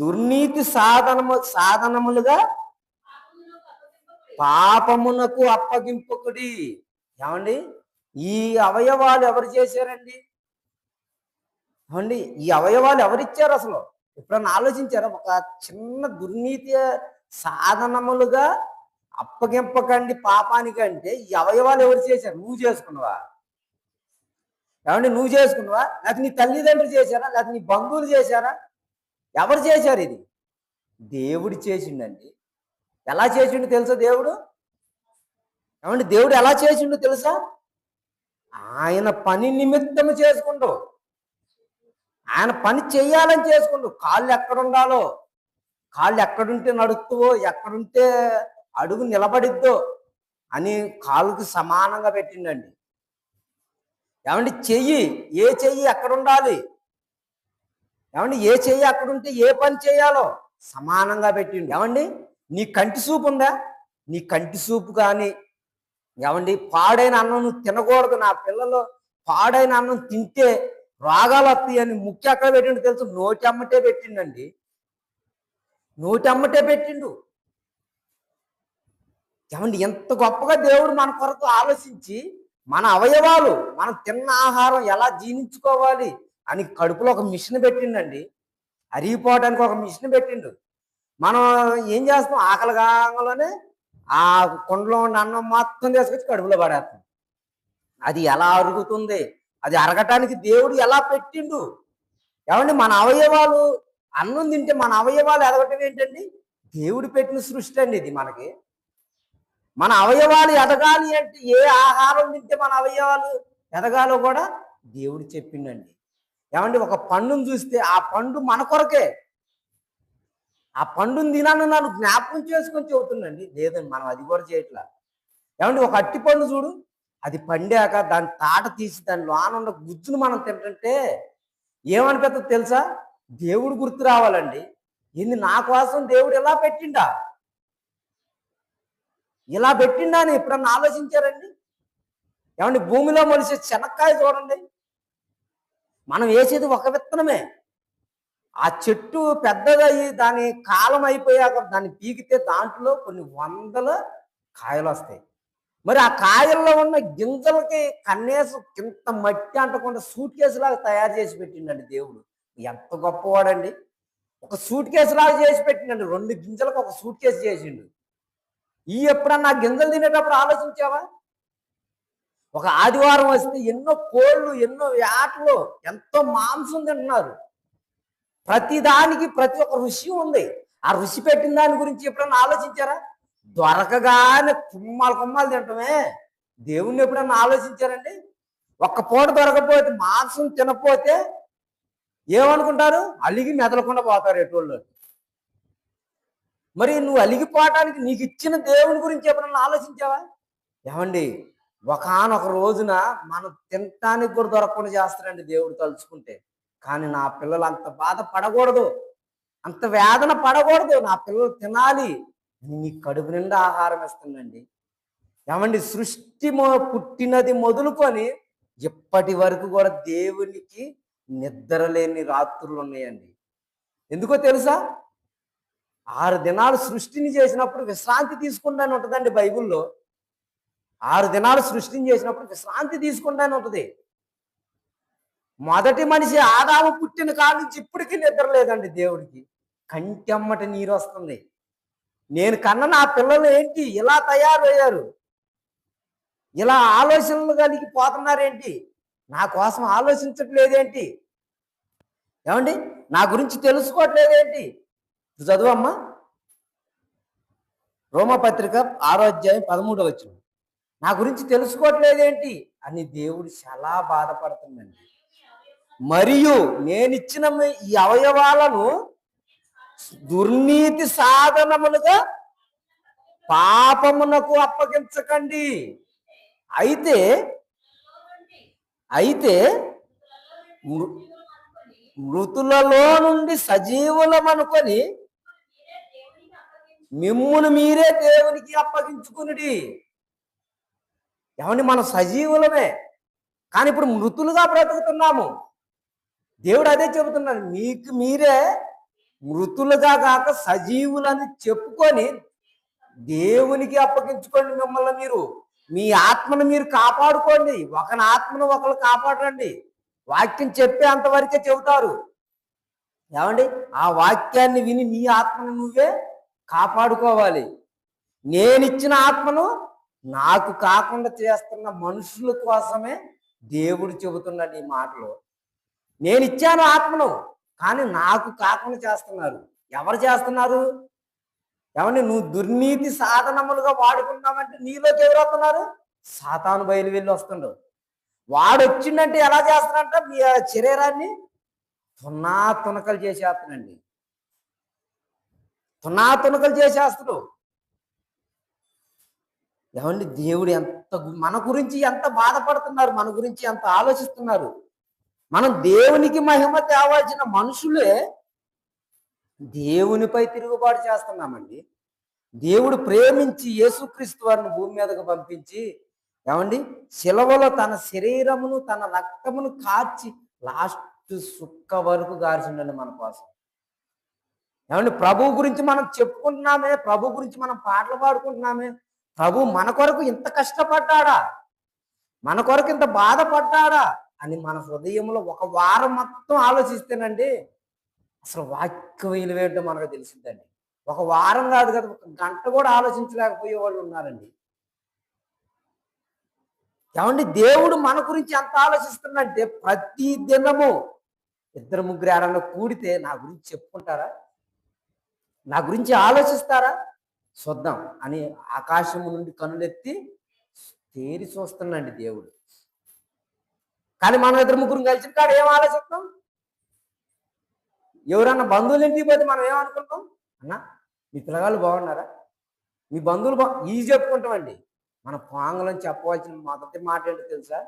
దుర్నీతి సాధనములుగా పాపమునకు అప్పగింపకుడి. ఏమండి ఈ అవయవాలు ఎవరు చేశారండి? ఏమండి ఈ అవయవాలు ఎవరిచ్చారు? అసలు ఎప్పుడన్నా ఆలోచించారా? ఒక చిన్న దుర్నీతి సాధనములుగా అప్పగింపకండి పాపానికంటే ఈ అవయవాలు ఎవరు చేశారు? నువ్వు చేసుకున్నావా? ఏమండి నువ్వు చేసుకున్నావా? లేకపోతే నీ తల్లిదండ్రులు చేశారా? లేకపోతే నీ బంధువులు చేశారా? ఎవరు చేశారు? ఇది దేవుడు చేసిండండి. ఎలా చేసిండు తెలుసా దేవుడు? ఏమండి దేవుడు ఎలా చేసిండో తెలుసా? ఆయన పని నిమిత్తం చేసుకుంటూ, ఆయన పని చేయాలని చేసుకుంటూ, కాళ్ళు ఎక్కడుండాలో, కాళ్ళు ఎక్కడుంటే నడుస్తావో, ఎక్కడుంటే అడుగు నిలబడిద్దో అని కాళ్ళకి సమానంగా పెట్టిండండి. ఏమండి చెయ్యి, ఏ చెయ్యి ఎక్కడ ఉండాలి, ఏమండి ఏ చెయ్యి అక్కడ ఉంటే ఏ పని చేయాలో సమానంగా పెట్టిండు. ఏమండి నీ కంటి చూపు ఉందా, నీ కంటి చూపు కానీ, ఏమండి పాడైన అన్నం నువ్వు తినకూడదు, నా పిల్లలు పాడైన అన్నం తింటే రోగాలు వస్తాయి అని ముఖ్య ఎక్కడ పెట్టిండు తెలుసు? నోటి అమ్మటే పెట్టిండండి, నోటి అమ్మటే పెట్టిండు. ఏమండి ఎంత గొప్పగా దేవుడు మన కొరకు ఆలోచించి మన అవయవాలు, మనం తిన్న ఆహారం ఎలా జీర్ణించుకోవాలి అని కడుపులో ఒక మిషన్ పెట్టిండండి, అరిగిపోవడానికి ఒక మిషన్ పెట్టిండు. మనం ఏం చేస్తాం? ఆకలి కాగానే ఆ కుండలో ఉన్న అన్నం మొత్తం తీసుకొచ్చి కడుపులో పడేస్తాం. అది ఎలా అరుగుతుంది? అది అరగటానికి దేవుడు ఎలా పెట్టిండు? ఏమండి మన అవయవాలు, అన్నం తింటే మన అవయవాలు ఎదగటం ఏంటండి? దేవుడు పెట్టిన సృష్టి అండి ఇది మనకి. మన అవయవాలు ఎదగాలి అంటే ఏ ఆహారం తింటే మన అవయవాలు ఎదగాలో కూడా దేవుడు చెప్పిండండి. ఏమండి ఒక పండును చూస్తే ఆ పండు మన కొరకే, ఆ పండుని తినాను నన్ను జ్ఞాపకం చేసుకొని చెబుతుందండి. లేదండి మనం అది కూడా చేయట్లా. ఏమండి ఒక అట్టి పండు చూడు, అది పండాక దాని తాట తీసి దాని లోన ఉన్న గుజ్జును మనం తింటుంటే ఏమనిపిస్తుంది తెలుసా? దేవుడు గుర్తు రావాలండి. ఏంది నా కోసం దేవుడు ఎలా పెట్టిండా, ఇలా పెట్టిండా అని ఎప్పుడన్నా ఆలోచించారండి? ఏమండి భూమిలో మొలిసే శనక్కాయ చూడండి, మనం వేసేది ఒక విత్తనమే. ఆ చెట్టు పెద్దదయ్యి దాని కాలం అయిపోయాక దాన్ని పీకితే దాంట్లో కొన్ని వందల కాయలు వస్తాయి. మరి ఆ కాయల్లో ఉన్న గింజలకి కన్నేసం కింత మట్టి అంటకుండా సూట్ కేసులాగా తయారు చేసి పెట్టిండండి దేవుడు. ఎంత గొప్పవాడండి! ఒక సూట్ కేసులాగా చేసి పెట్టిండండి, 2 గింజలకు ఒక సూట్ కేసు చేసిండు. ఎప్పుడన్నా గింజలు తినేటప్పుడు ఆలోచించావా? ఒక ఆదివారం వస్తే ఎన్నో కోళ్ళు, ఎన్నో వేటలు, ఎంతో మాంసం తింటున్నారు. ప్రతి దానికి ప్రతి ఒక్క రుచి ఉంది. ఆ రుచి పెట్టిన దాని గురించి ఎప్పుడన్నా ఆలోచించారా? దొరకగానే కుమ్మాలు కుమ్మాలు తింటమే. దేవుణ్ణి ఎప్పుడన్నా ఆలోచించారండి? ఒక్క పూట దొరకపోతే, మాంసం తినకపోతే ఏమనుకుంటారు? అలిగి మెదలకుండా పోతారు ఎటోళ్ళు. మరి నువ్వు అలిగిపోవటానికి నీకు ఇచ్చిన దేవుని గురించి ఎప్పుడన్నా ఆలోచించావా? ఏమండి ఒకానొక రోజున మనం తినటానికి కూడా దొరకకుండా చేస్తారండి దేవుడు తలుచుకుంటే. కానీ నా పిల్లలు అంత బాధ పడకూడదు, అంత వేదన పడకూడదు, నా పిల్లలు తినాలి నీ కడుపు నిండా ఆహారం ఇస్తుందండి. ఏమండి సృష్టి పుట్టినది మొదలుకొని ఇప్పటి వరకు కూడా దేవునికి నిద్ర లేని రాత్రులు ఉన్నాయండి. ఎందుకో తెలుసా? 6 దినాలు సృష్టిని చేసినప్పుడు విశ్రాంతి తీసుకుంటాను ఉంటుందండి బైబిల్లో. 6 దినాలు సృష్టిని చేసినప్పుడు విశ్రాంతి తీసుకుంటాను ఉంటుంది. మొదటి మనిషి ఆదాము పుట్టిన కాడ నుంచి ఇప్పటికీ నిద్ర లేదండి దేవుడికి. కంటెమ్మట నీరు వస్తుంది. నేను కన్న నా పిల్లలు ఏంటి ఇలా తయారయ్యారు, ఇలా ఆలోచనలు కలిగి పోతున్నారేంటి, నా కోసం ఆలోచించట్లేదేంటి, ఏమండి నా గురించి తెలుసుకోవట్లేదేంటి? చదువమ్మా రోమపత్రిక 6వ అధ్యాయం 13వ వచనం. నా గురించి తెలుసుకోవట్లేదేంటి అని దేవుడు చాలా బాధపడుతుందండి. మరియు నేనిచ్చిన ఈ అవయవాలను దుర్నీతి సాధనములుగా పాపమునకు అప్పగించకండి. అయితే అయితే మృతులలో నుండి సజీవులమనుకొని మిమ్మును మీరే దేవునికి అప్పగించుకునుడి. ఏమండి మనం సజీవులమే, కానీ ఇప్పుడు మృతులుగా బ్రతుకుతున్నాము. దేవుడు అదే చెబుతున్నాడు, మీకు మీరే మృతులుగా కాక సజీవులని చెప్పుకొని దేవునికి అప్పగించుకోండి. మిమ్మల్ని మీరు, మీ ఆత్మను మీరు కాపాడుకోండి. ఒకరి ఆత్మను ఒకరు కాపాడండి. వాక్యం చెప్పే అంతవరకే చెబుతారు. ఏమండి ఆ వాక్యాన్ని విని నీ ఆత్మను నువ్వే కాపాడుకోవాలి. నేనిచ్చిన ఆత్మను నాకు కాకుండా చేస్తున్న మనుషుల కోసమే దేవుడు చెబుతున్నాడు ఈ మాటలో. నేను ఇచ్చాను ఆత్మను, కానీ నాకు కాకుండా చేస్తున్నారు. ఎవరు చేస్తున్నారు? ఏమండి నువ్వు దుర్నీతి సాధనములుగా వాడుకున్నావంటే నీలోకి ఎవరు వస్తున్నారు? సాతాను బయలు వెళ్ళి వస్తుండవు. వాడు వచ్చిందంటే ఎలా చేస్తాడంట? మీ శరీరాన్ని తునకలు చేసేస్తున్నాండి, తునకలు చేసేస్తున్నాడు. ఏమండి దేవుడు మన గురించి ఎంత బాధపడుతున్నారు, మన గురించి ఎంత ఆలోచిస్తున్నారు. మనం దేవునికి మహిమ తేవాల్సిన మనుషులే దేవునిపై తిరుగుబాటు చేస్తున్నామండి. దేవుడు ప్రేమించి యేసుక్రీస్తు వారిని భూమి మీదకు పంపించి, ఏమండి, శిలవలో తన శరీరమును తన రక్తమును కార్చి లాస్ట్ సుక్క వరకు గార్చిండండి మన కోసం. ఏమండి, ప్రభు గురించి మనం చెప్పుకుంటున్నామే, ప్రభు గురించి మనం పాటలు పాడుకుంటున్నామే, ప్రభు మన కొరకు ఇంత కష్టపడ్డాడా, మన కొరకు ఇంత బాధపడ్డాడా అని మన హృదయంలో ఒక వారం మొత్తం ఆలోచిస్తేనండి అసలు వాక్య విలువేంటో మనకు తెలిసిందండి. ఒక వారం కాదు కదా, ఒక గంట కూడా ఆలోచించలేకపోయే వాళ్ళు ఉన్నారండి. ఏమండి, దేవుడు మన గురించి ఎంత ఆలోచిస్తుందంటే ప్రతి దినము ఇద్దరు ముగ్గురు ఎవరన్నా కూడితే నా గురించి చెప్పుకుంటారా, నా గురించి ఆలోచిస్తారా, చూద్దాం అని ఆకాశము నుండి కనులెత్తి తేరి చూస్తున్నాండి దేవుడు. కానీ మనం ఇద్దరు ముగ్గురు కలిసిన కాడ ఏం ఆలోచిస్తాం? ఎవరన్నా బంధువులు ఇంటికి పోతే మనం ఏమనుకుంటాం? అన్నా మీ పిల్లగాళ్ళు బాగున్నారా, మీ బంధువులు ఈ చెప్పుకుంటామండి. మన పాంగలం చెప్పవలసిన మొదటి మాట ఏంటో తెలుసా?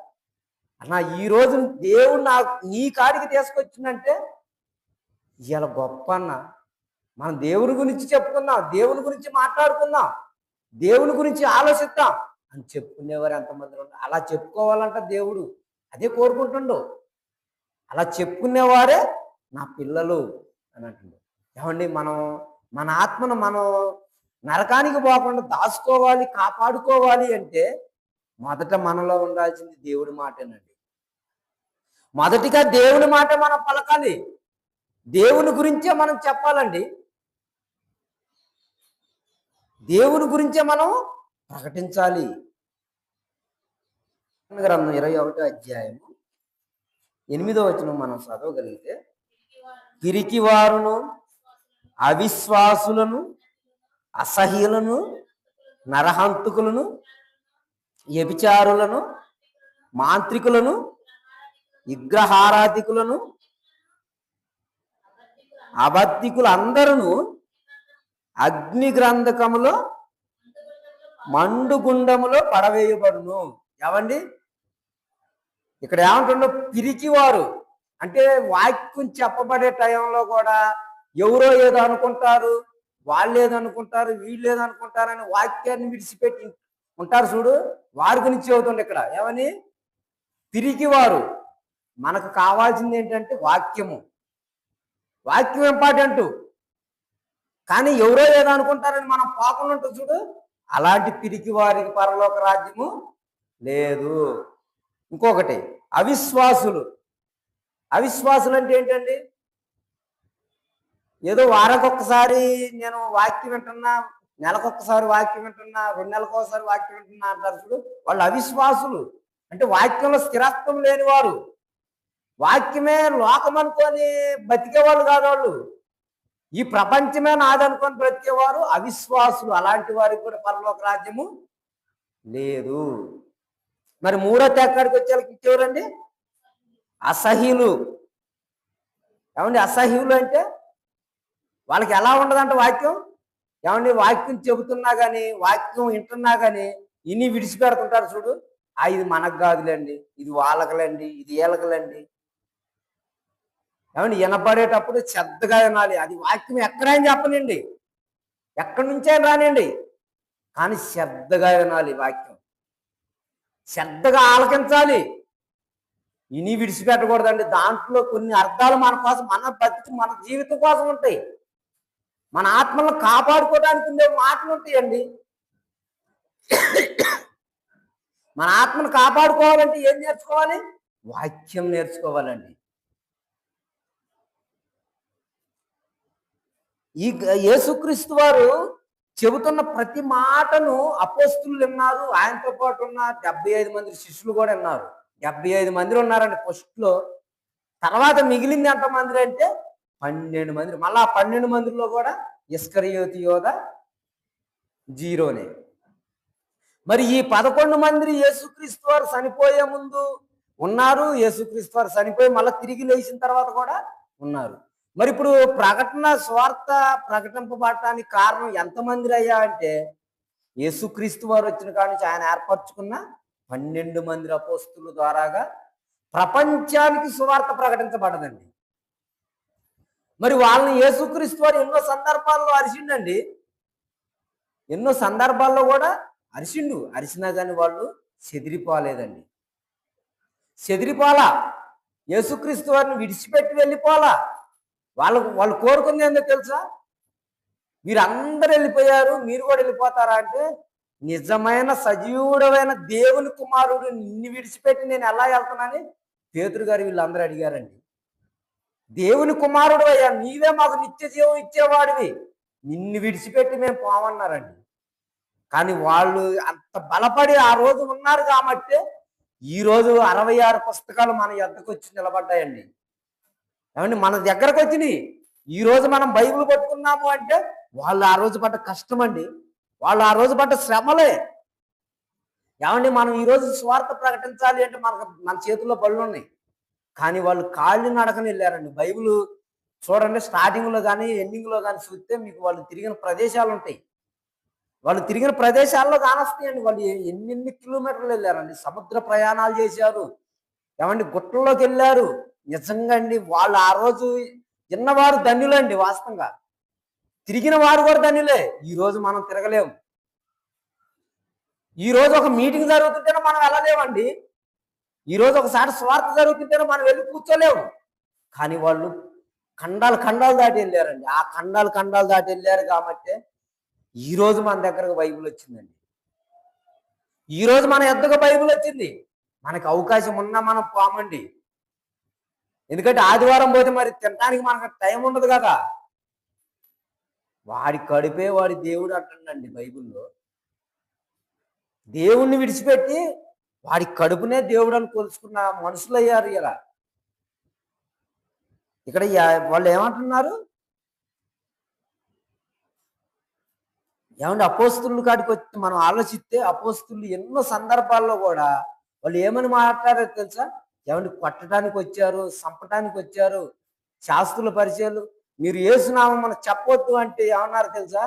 అన్నా ఈరోజు దేవుడు నీ కాడికి తీసుకొచ్చిందంటే ఇలా గొప్ప అన్న, మనం దేవుని గురించి చెప్పుకుందాం, దేవుని గురించి మాట్లాడుకుందాం, దేవుని గురించి ఆలోచిద్దాం అని చెప్పుకునేవారు ఎంతమంది ఉన్నారు. అలా చెప్పుకోవాలంట దేవుడు అదే కోరుకుంటుండు. అలా చెప్పుకునేవారే నా పిల్లలు అని అంటుండు. ఏమండి, మనం మన ఆత్మను మనం నరకానికి పోకుండా దాచుకోవాలి, కాపాడుకోవాలి అంటే మొదట మనలో ఉండాల్సింది దేవుడి మాటేనండి. మొదటిగా దేవుని మాట మనం పలకాలి, దేవుని గురించే మనం చెప్పాలండి, దేవుని గురించే మనం ప్రకటించాలి. గ్రంథం 21వ అధ్యాయం 8వ వచనం మనం చదవగలిగితే, పిరికివారును అవిశ్వాసులను అసహ్యులను నరహంతకులను వ్యభిచారులను మాంత్రికులను విగ్రహారాధికులను అబద్ధికులు అందరూ అగ్ని గ్రంథకములో మండుగుండములో పడవేయబడును. ఏమండి, ఇక్కడ ఏమంటుండో పిరికివారు అంటే వాక్యం చెప్పబడే టైంలో కూడా ఎవరో ఏదో అనుకుంటారు, వాళ్ళు ఏదో అనుకుంటారు, వీళ్ళు ఏదో అనుకుంటారని వాక్యాన్ని విడిచిపెట్టి ఉంటారు చూడు, వారి గురించి చెబుతుండే ఇక్కడ. ఏమని? పిరికివారు. మనకు కావాల్సింది ఏంటంటే వాక్యము, వాక్యం ఇంపార్టెంట్. కానీ ఎవరో ఏదో అనుకుంటారని మనం పోకుండా ఉంటుంది చూడు, అలాంటి పిరికి వారికి పరలోక రాజ్యము లేదు. ఇంకొకటి అవిశ్వాసులు. అవిశ్వాసులు అంటే ఏంటండి? ఏదో వారకొక్కసారి నేను వాక్యం వింటున్నా, నెలకొక్కసారి వాక్యం వింటున్నా, 2 నెలలకోసారి వాక్యం వింటున్నా అంటారు చూడు, వాళ్ళు అవిశ్వాసులు. అంటే వాక్యంలో స్థిరత్వం లేని వారు, వాక్యమే లోకం అనుకొని బతికేవాళ్ళు కాదు వాళ్ళు, ఈ ప్రపంచమే నాదనుకొని బ్రతికేవారు అవిశ్వాసులు. అలాంటి వారికి కూడా పరలోక రాజ్యము లేదు. మరి 3వ తెక్కడికి వచ్చేళ్ళకి ఇచ్చేవారండి అసహ్యులు. ఏమండి, అసహ్యులు అంటే వాళ్ళకి ఎలా ఉండదంట వాక్యం. ఏమండి, వాక్యం చెబుతున్నా కానీ, వాక్యం వింటున్నా కానీ ఇన్ని విడిచిపెడుతుంటారు చూడు, ఇది మనకు కాదులేండి, ఇది వాళ్ళకలండి, ఇది వీళ్ళకలండి. ఏమండి, వినపడేటప్పుడు శ్రద్ధగా వినాలి. అది వాక్యం ఎక్కడైనా చెప్పనండి, ఎక్కడి నుంచే రానండి, కానీ శ్రద్ధగా వినాలి, వాక్యం శ్రద్ధగా ఆలకించాలి, ఇని విడిచిపెట్టకూడదండి. దాంట్లో కొన్ని అర్థాలు మన కోసం, మన బతికి, మన జీవితం కోసం ఉంటాయి. మన ఆత్మలను కాపాడుకోవడానికి ఉండే మాటలు ఉంటాయండి. మన ఆత్మను కాపాడుకోవాలంటే ఏం నేర్చుకోవాలి? వాక్యం నేర్చుకోవాలండి. ఈ యేసుక్రీస్తు వారు చెబుతున్న ప్రతి మాటను అపోస్తులు విన్నారు. ఆయనతో పాటు ఉన్న 75 మంది శిష్యులు కూడా విన్నారు. 75 మంది ఉన్నారండి ఫస్ట్లో. తర్వాత మిగిలింది ఎంతమంది అంటే 12 మంది. మళ్ళా 12 మందిలో కూడా ఇస్కరియోతు యోధ జీరోనే. మరి ఈ 11 మంది యేసుక్రీస్తు వారు చనిపోయే ముందు ఉన్నారు, యేసుక్రీస్తు వారు చనిపోయి మళ్ళీ తిరిగి లేచిన తర్వాత కూడా ఉన్నారు. మరి ఇప్పుడు ప్రకటన స్వార్థ ప్రకటింపబడటానికి కారణం ఎంతమంది అయ్యా అంటే యేసుక్రీస్తు వారు వచ్చిన కాడి నుంచి ఆయన ఏర్పరచుకున్న 12 మంది అపోస్తుల ద్వారాగా ప్రపంచానికి సువార్త ప్రకటించబడదండి. మరి వాళ్ళని యేసుక్రీస్తు వారు ఎన్నో సందర్భాల్లో అరిచిండండి. ఎన్నో సందర్భాల్లో కూడా అరిచిండు. అరిచినా కానీ వాళ్ళు చెదిరిపోలేదండి. చెదిరిపోలా. యేసుక్రీస్తు వారిని విడిచిపెట్టి వెళ్ళిపోలా. వాళ్ళు కోరుకుంది ఏందో తెలుసా? మీరందరూ వెళ్ళిపోయారు, మీరు కూడా వెళ్ళిపోతారా అంటే, నిజమైన సజీవుడమైన దేవుని కుమారుడు నిన్ను విడిచిపెట్టి నేను ఎలా వెళ్తానని పేతురు గారు వీళ్ళందరూ అడిగారండి. దేవుని కుమారుడు అయ్యా, నీవే మాకు నిత్య జీవం ఇచ్చేవాడివి, నిన్ను విడిచిపెట్టి మేము పోమన్నారండి. కానీ వాళ్ళు అంత బలపడి ఆ రోజు ఉన్నారు కాబట్టి ఈరోజు 66 పుస్తకాలు మన యొద్దకు వచ్చి నిలబడ్డాయండి. ఏమండి, మన దగ్గరకు వచ్చినాయి. ఈరోజు మనం బైబిల్ పట్టుకున్నాము అంటే వాళ్ళు ఆ రోజు పడ్డ కష్టం అండి, వాళ్ళు ఆ రోజు పడ్డ శ్రమలే. ఏమండి, మనం ఈరోజు స్వార్థ ప్రకటించాలి అంటే మన చేతుల్లో బళ్ళు ఉన్నాయి, కానీ వాళ్ళు కాళ్ళు నడకని వెళ్ళారండి. బైబిల్ చూడండి, స్టార్టింగ్లో కానీ ఎండింగ్లో కానీ చూస్తే మీకు వాళ్ళు తిరిగిన ప్రదేశాలు ఉంటాయి. వాళ్ళు తిరిగిన ప్రదేశాల్లో కానొస్తాయండి. వాళ్ళు ఎన్ని కిలోమీటర్లు వెళ్ళారండి, సముద్ర ప్రయాణాలు చేశారు. ఏమండి, గుట్టల్లోకి వెళ్ళారు. నిజంగా అండి, వాళ్ళు ఆ రోజు విన్నవారు ధన్యులండి. వాస్తవంగా తిరిగిన వారు కూడా ధన్యులే. ఈరోజు మనం తిరగలేము. ఈరోజు ఒక మీటింగ్ జరుగుతుంటేనే మనం వెళ్ళలేమండి. ఈరోజు ఒకసారి స్వార్థ జరుగుతుంటేనే మనం వెళ్ళి కూర్చోలేము. కానీ వాళ్ళు ఖండాలు దాటి వెళ్ళారండి. ఆ ఖండాలు దాటి వెళ్ళారు కాబట్టి ఈరోజు మన దగ్గరకు బైబిల్ వచ్చిందండి. ఈరోజు మన ఎద్దకు బైబిల్ వచ్చింది. మనకు అవకాశం ఉన్నా మనం పోమండి. ఎందుకంటే ఆదివారం పోతే మరి తినడానికి మనకు టైం ఉండదు కదా. వాడి కడుపే వాడి దేవుడు అంటుండండి బైబిల్లో. దేవుణ్ణి విడిచిపెట్టి వాడి కడుపునే దేవుడు అని కొలుసుకున్న మనుషులు అయ్యారు ఇలా. ఇక్కడ వాళ్ళు ఏమంటున్నారు? ఏమంటే అపోస్తుల కాడికి వచ్చి మనం ఆలోచిస్తే అపోస్తులు ఎన్నో సందర్భాల్లో కూడా వాళ్ళు ఏమని మాట్లాడారో తెలుసా? ఏమంటే కొట్టడానికి వచ్చారు, చంపడానికి వచ్చారు, శాస్త్రుల పరిచయాలు, మీరు యేసునామం మనం చెప్పొద్దు అంటే ఏమన్నారు తెలుసా?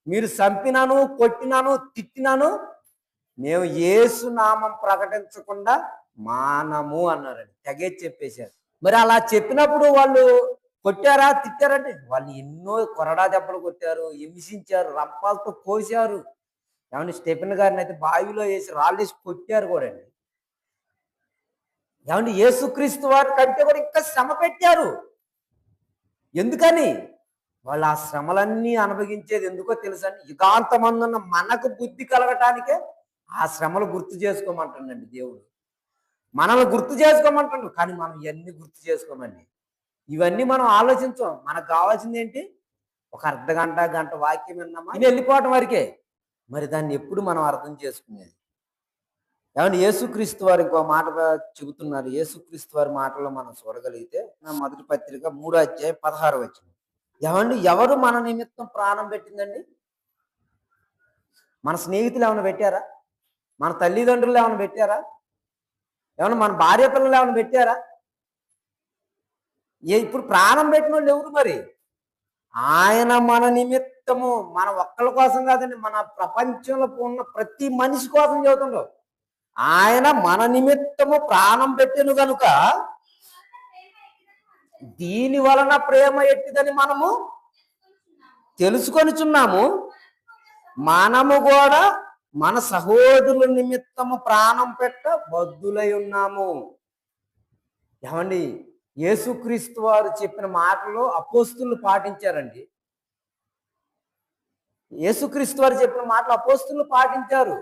మీరు చంపినాను, కొట్టినాను, తిట్టినాను, మేము యేసునామం ప్రకటించకుండా మానము అన్నారండి. తెగేసి చెప్పేశారు. మరి అలా చెప్పినప్పుడు వాళ్ళు కొట్టారా, తిట్టారంటే వాళ్ళు ఎన్నో కొరడా దెబ్బలు కొట్టారు, హింసించారు, రంపాలతో కోసారు. ఏమంటే స్టెఫెన్ గారిని అయితే బావిలో వేసి రాళ్ళేసి కొట్టారు కూడా అండి. ఏమంటే యేసుక్రీస్తు వారి కంటే కూడా ఇంకా శ్రమ పెట్టారు. ఎందుకని? వాళ్ళు ఆ శ్రమలన్నీ అనుభవించేది ఎందుకో తెలుసండి? యుగాంతమందున్న మనకు బుద్ధి కలగటానికే ఆ శ్రమలు గుర్తు చేసుకోమంటుండండి దేవుడు. మనల్ని గుర్తు చేసుకోమంటుండు, కానీ మనం ఇవన్నీ గుర్తు చేసుకోమండి. ఇవన్నీ మనం ఆలోచించాం. మనకు కావాల్సింది ఏంటి? ఒక అర్ధగంట, గంట వాక్యం విన్నామా, ఇది వెళ్ళిపోవటం వరకే. మరి దాన్ని ఎప్పుడు మనం అర్థం చేసుకునేది? ఏమంటే యేసుక్రీస్తు వారు ఇంకో మాట చెబుతున్నారు. యేసుక్రీస్తు వారి మాటల్లో మనం చూడగలిగితే నా మొదటి పత్రిక 3వ అధ్యాయం 16వ వచనం. ఏమండి, ఎవరు మన నిమిత్తం ప్రాణం పెట్టిందండి? మన స్నేహితులు ఏమైనా పెట్టారా? మన తల్లిదండ్రులు ఏమైనా పెట్టారా? ఏమన్నా మన భార్య పిల్లలు ఏమైనా పెట్టారా? ఇప్పుడు ప్రాణం పెట్టిన వాళ్ళు ఎవరు మరి? ఆయన మన నిమిత్తము, మన ఒక్కళ్ళ కోసం కాదండి, మన ప్రపంచంలో ఉన్న ప్రతి మనిషి కోసం చెబుతుండవు. ఆయన మన నిమిత్తము ప్రాణం పెట్టెను గనుక దీని వలన ప్రేమ ఎట్టిదని మనము తెలుసుకొనిచున్నాము. మనము కూడా మన సహోదరుల నిమిత్తము ప్రాణం పెట్ట బద్దులై ఉన్నాము. ఏమండి, యేసుక్రీస్తు వారు చెప్పిన మాటలు అపోస్తులు పాటించారండి. యేసుక్రీస్తు వారు చెప్పిన మాటలు అపోస్తులు పాటించారు.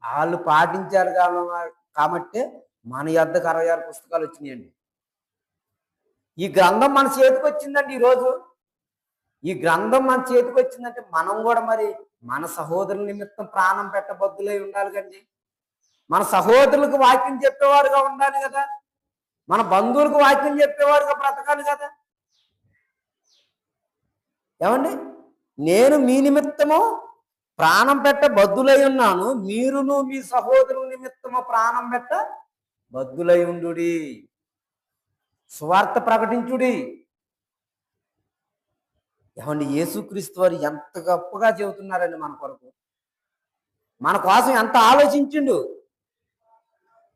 వాళ్ళు పాటించారు కాబట్టి మన యొద్దకు 66 పుస్తకాలు వచ్చినాయండి. ఈ గ్రంథం మన చేతికి వచ్చిందండి. ఈరోజు ఈ గ్రంథం మన చేతికి వచ్చిందంటే మనం కూడా మరి మన సహోదరుల నిమిత్తం ప్రాణం పెట్టబద్దులై ఉండాలి కండి. మన సహోదరులకు వాక్యం చెప్పేవారుగా ఉండాలి కదా. మన బంధువులకు వాక్యం చెప్పేవారుగా బ్రతకాలి కదా. ఏమండి, నేను మీ నిమిత్తము ప్రాణం పెట్ట బద్దులై ఉన్నాను, మీరును మీ సహోదరుల నిమిత్తము ప్రాణం పెట్ట బద్దులై ఉండుడి, సువార్త ప్రకటించుడి. ఏమండి, యేసుక్రీస్తు వారు ఎంత గొప్పగా చెబుతున్నారండి మన కొరకు. మన కోసం ఎంత ఆలోచించిండు.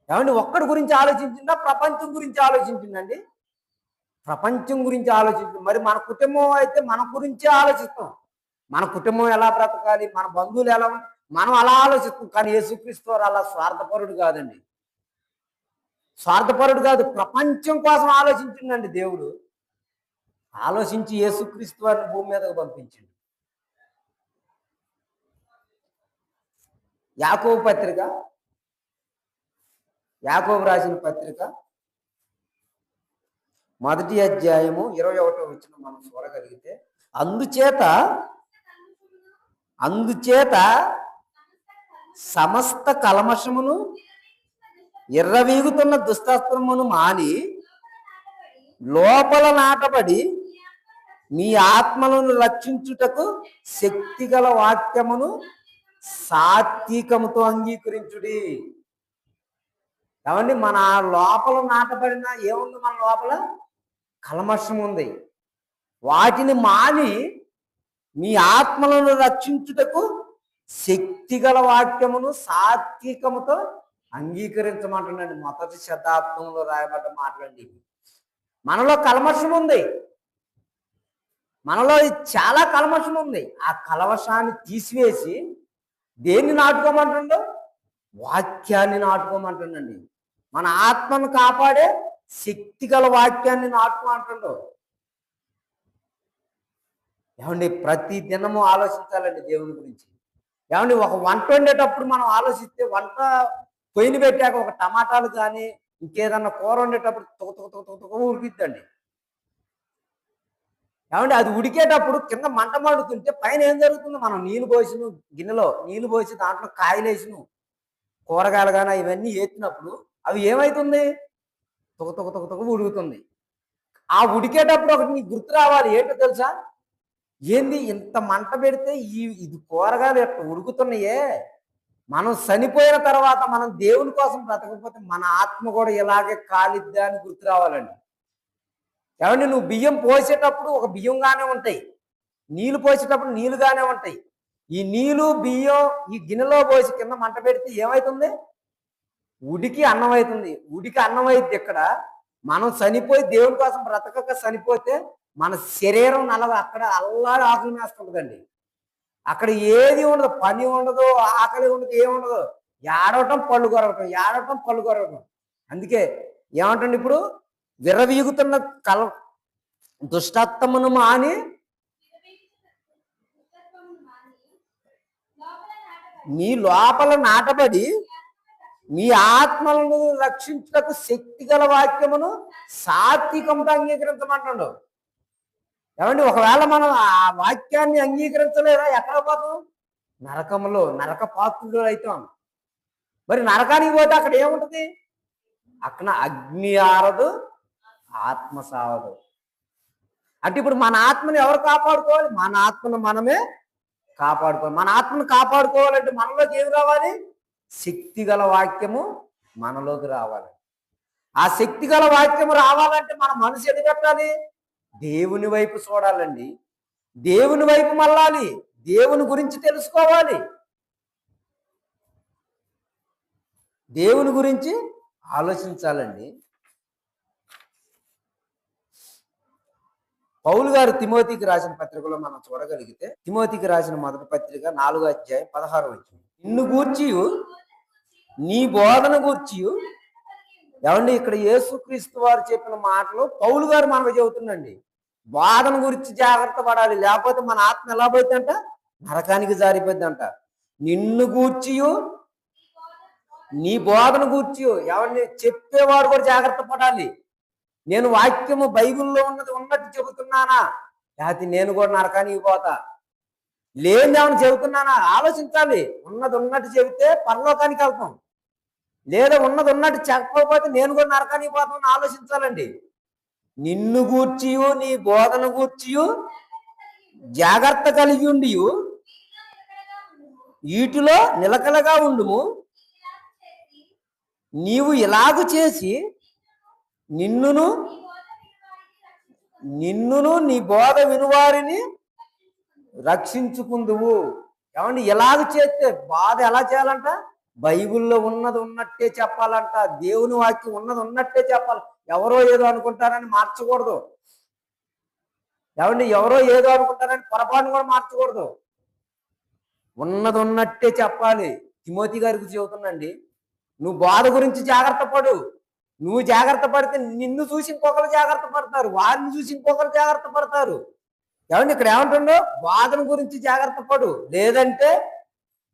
ఏమండి, ఒక్కడి గురించి ఆలోచించిందా, ప్రపంచం గురించి ఆలోచించిందండి? ప్రపంచం గురించి ఆలోచించు. మరి మన కుటుంబం అయితే మన గురించే ఆలోచిస్తాం. మన కుటుంబం ఎలా బ్రతకాలి, మన బంధువులు ఎలా మనం అలా ఆలోచిస్తాం. కానీ యేసుక్రీస్తు వారు అలా స్వార్థపరుడు కాదండి. స్వార్థపరుడు కాదు, ప్రపంచం కోసం ఆలోచించిండండి దేవుడు. ఆలోచించి యేసుక్రీస్తు వారిని భూమి మీదకు పంపించిండు. యాకోబు పత్రిక, యాకోబు రాసిన పత్రిక 1వ అధ్యాయము 21వ వచనం మనం చూడగలిగితే, అందుచేత సమస్త కల్మషమును ఎర్రవీగుతున్న దుస్తత్వమును మాని లోపల నాటబడి మీ ఆత్మలను రక్షించుటకు శక్తిగల వాక్యమును సాత్వికముతో అంగీకరించుడి. ఏమండి, మన లోపల నాటబడిన ఏముంది? మన లోపల కల్మషం ఉంది. వాటిని మాని మీ ఆత్మలను రక్షించుటకు శక్తిగల వాక్యమును సాత్వికముతో అంగీకరించమంటున్నాడు. మొదటి శతాబ్దంలో రాయబడ్డ మాటలండి. మనలో కల్మషం ఉంది, మనలో చాలా కల్మషం ఉంది. ఆ కల్మషాన్ని తీసివేసి దేన్ని నాటుకోమంటుండో? వాక్యాన్ని నాటుకోమంటుండండి. మన ఆత్మను కాపాడే శక్తిగల వాక్యాన్ని నాటుకోమంటుండో. ఏమండి, ప్రతి దినము ఆలోచించాలండి దేవుని గురించి. ఏమండి, ఒక వంట వండేటప్పుడు మనం ఆలోచిస్తే, వంట పొయ్యిని పెట్టాక ఒక టమాటాలు కానీ ఇంకేదన్నా కూర వండేటప్పుడు తుక ఉడికిద్దండి. ఏమండి, అది ఉడికేటప్పుడు కింద మంట మండుతుంటే పైన ఏం జరుగుతుంది? మనం నీళ్ళు పోసిన గిన్నెలో నీళ్ళు పోసి దాంట్లో కాయలు వేసిన కూరగాయలు కానీ ఇవన్నీ వేసినప్పుడు అవి ఏమవుతుంది? తుక ఉడుకుతుంది. ఆ ఉడికేటప్పుడు ఒకటి నీకు గుర్తు రావాలి. ఏంటో తెలుసా? ఏంది ఇంత మంట పెడితే ఇది కూరగాయలు ఎట్లా ఉడుకుతున్నాయే, మనం చనిపోయిన తర్వాత మనం దేవుని కోసం బ్రతకపోతే మన ఆత్మ కూడా ఇలాగే కాలిద్దా అని గుర్తు రావాలండి. ఏమండి, నువ్వు బియ్యం పోసేటప్పుడు ఒక బియ్యంగానే ఉంటాయి, నీళ్ళు పోసేటప్పుడు నీళ్ళుగానే ఉంటాయి. ఈ నీళ్ళు బియ్యం ఈ గిన్నెలో పోసి కింద మంట పెడితే ఏమవుతుంది? ఉడికి అన్నం అవుతుంది. ఉడికి అన్నం అయితే ఇక్కడ మనం చనిపోయి దేవుని కోసం బ్రతకక చనిపోతే మన శరీరం అక్కడ అల్లాడి ఆకలి వేస్తుంటుందండి. అక్కడ ఏది ఉండదు, పని ఉండదు, ఆకలి ఉండదు, ఏముండదు. ఏడవటం పళ్ళు కొరగటం. అందుకే ఏమంటండి, ఇప్పుడు విరవీగుతున్న దుష్టత్వమును మాని మీ లోపల నాటబడి మీ ఆత్మలను రక్షించుటకు శక్తిగల వాక్యమును సాత్వికంతో అంగీకరించమంటాడు. ఏమండి, ఒకవేళ మనం ఆ వాక్యాన్ని అంగీకరించలేదా ఎక్కడ పోతాం? నరకంలో, నరక పాత్రులు అవుతాం. మరి నరకానికి పోతే అక్కడ ఏముంటది? అక్కడ అగ్ని ఆరదు, ఆత్మ సావదు. అంటే ఇప్పుడు మన ఆత్మను ఎవరు కాపాడుకోవాలి? మన ఆత్మను మనమే కాపాడుకోవాలి. మన ఆత్మను కాపాడుకోవాలంటే మనలోకి ఏమి రావాలి? శక్తిగల వాక్యము మనలోకి రావాలి. ఆ శక్తిగల వాక్యము రావాలంటే మన మనసు ఎడగట్టాలి, దేవుని వైపు చూడాలండి. దేవుని వైపు మళ్ళాలి, దేవుని గురించి తెలుసుకోవాలి, దేవుని గురించి ఆలోచించాలండి. పౌలు గారు తిమోతికి రాసిన పత్రికలో మనం చూడగలిగితే, తిమోతికి రాసిన మొదటి పత్రిక 4వ అధ్యాయం 16వ వచనం, నిన్ను గూర్చి నీ బోధన గూర్చి. ఏమండి, ఇక్కడ యేసుక్రీస్తు వారు చెప్పిన మాటలు పౌలు గారు మనకు చెబుతుందండి. బోధన గురించి జాగ్రత్త పడాలి, లేకపోతే మన ఆత్మ ఎలా పోయిందంట? నరకానికి జారిపోద్దంట. నిన్ను గూర్చి నీ బోధన గూర్చి. ఎవరిని చెప్పేవాడు కూడా జాగ్రత్త పడాలి. నేను వాక్యము బైబిల్లో ఉన్నట్టు చెబుతున్నానా, లేకపోతే నేను కూడా నరకానికి పోతా? లేదేమని చెబుతున్నానా ఆలోచించాలి. ఉన్నట్టు చెబితే పరలోకానికి వెళ్తాం, లేదా ఉన్నట్టు చెప్పకపోతే నేను కూడా నరకానికి పోతామని ఆలోచించాలండి. నిన్ను గూర్చి నీ బోధన గూర్చి జాగ్రత్త కలిగి ఉండి వీటిలో నిలకడగా ఉండుము. నీవు ఇలాగు చేసి నిన్నును నీ బోధ వినువారిని రక్షించుకుందువు. ఏమండి ఎలాగ చేస్తే బాధ ఎలా చేయాలంట? బైబిల్లో ఉన్నది ఉన్నట్టే చెప్పాలంట. దేవుని వాక్యం ఉన్నది ఉన్నట్టే చెప్పాలి. ఎవరో ఏదో అనుకుంటారని మార్చకూడదు. ఏమండి ఎవరో ఏదో అనుకుంటారని పొరపాటును కూడా మార్చకూడదు. ఉన్నది ఉన్నట్టే చెప్పాలి. తిమోతి గారికి చెబుతుందండి, నువ్వు బాధ గురించి జాగ్రత్త పడు. నువ్వు జాగ్రత్త పడితే నిన్ను చూసి ఇంకొకరు జాగ్రత్త పడతారు, వారిని చూసి ఇంకొకరు జాగ్రత్త పడతారు. ఏమండి ఇక్కడ ఏమంటుండో, బాధను గురించి జాగ్రత్త పడు, లేదంటే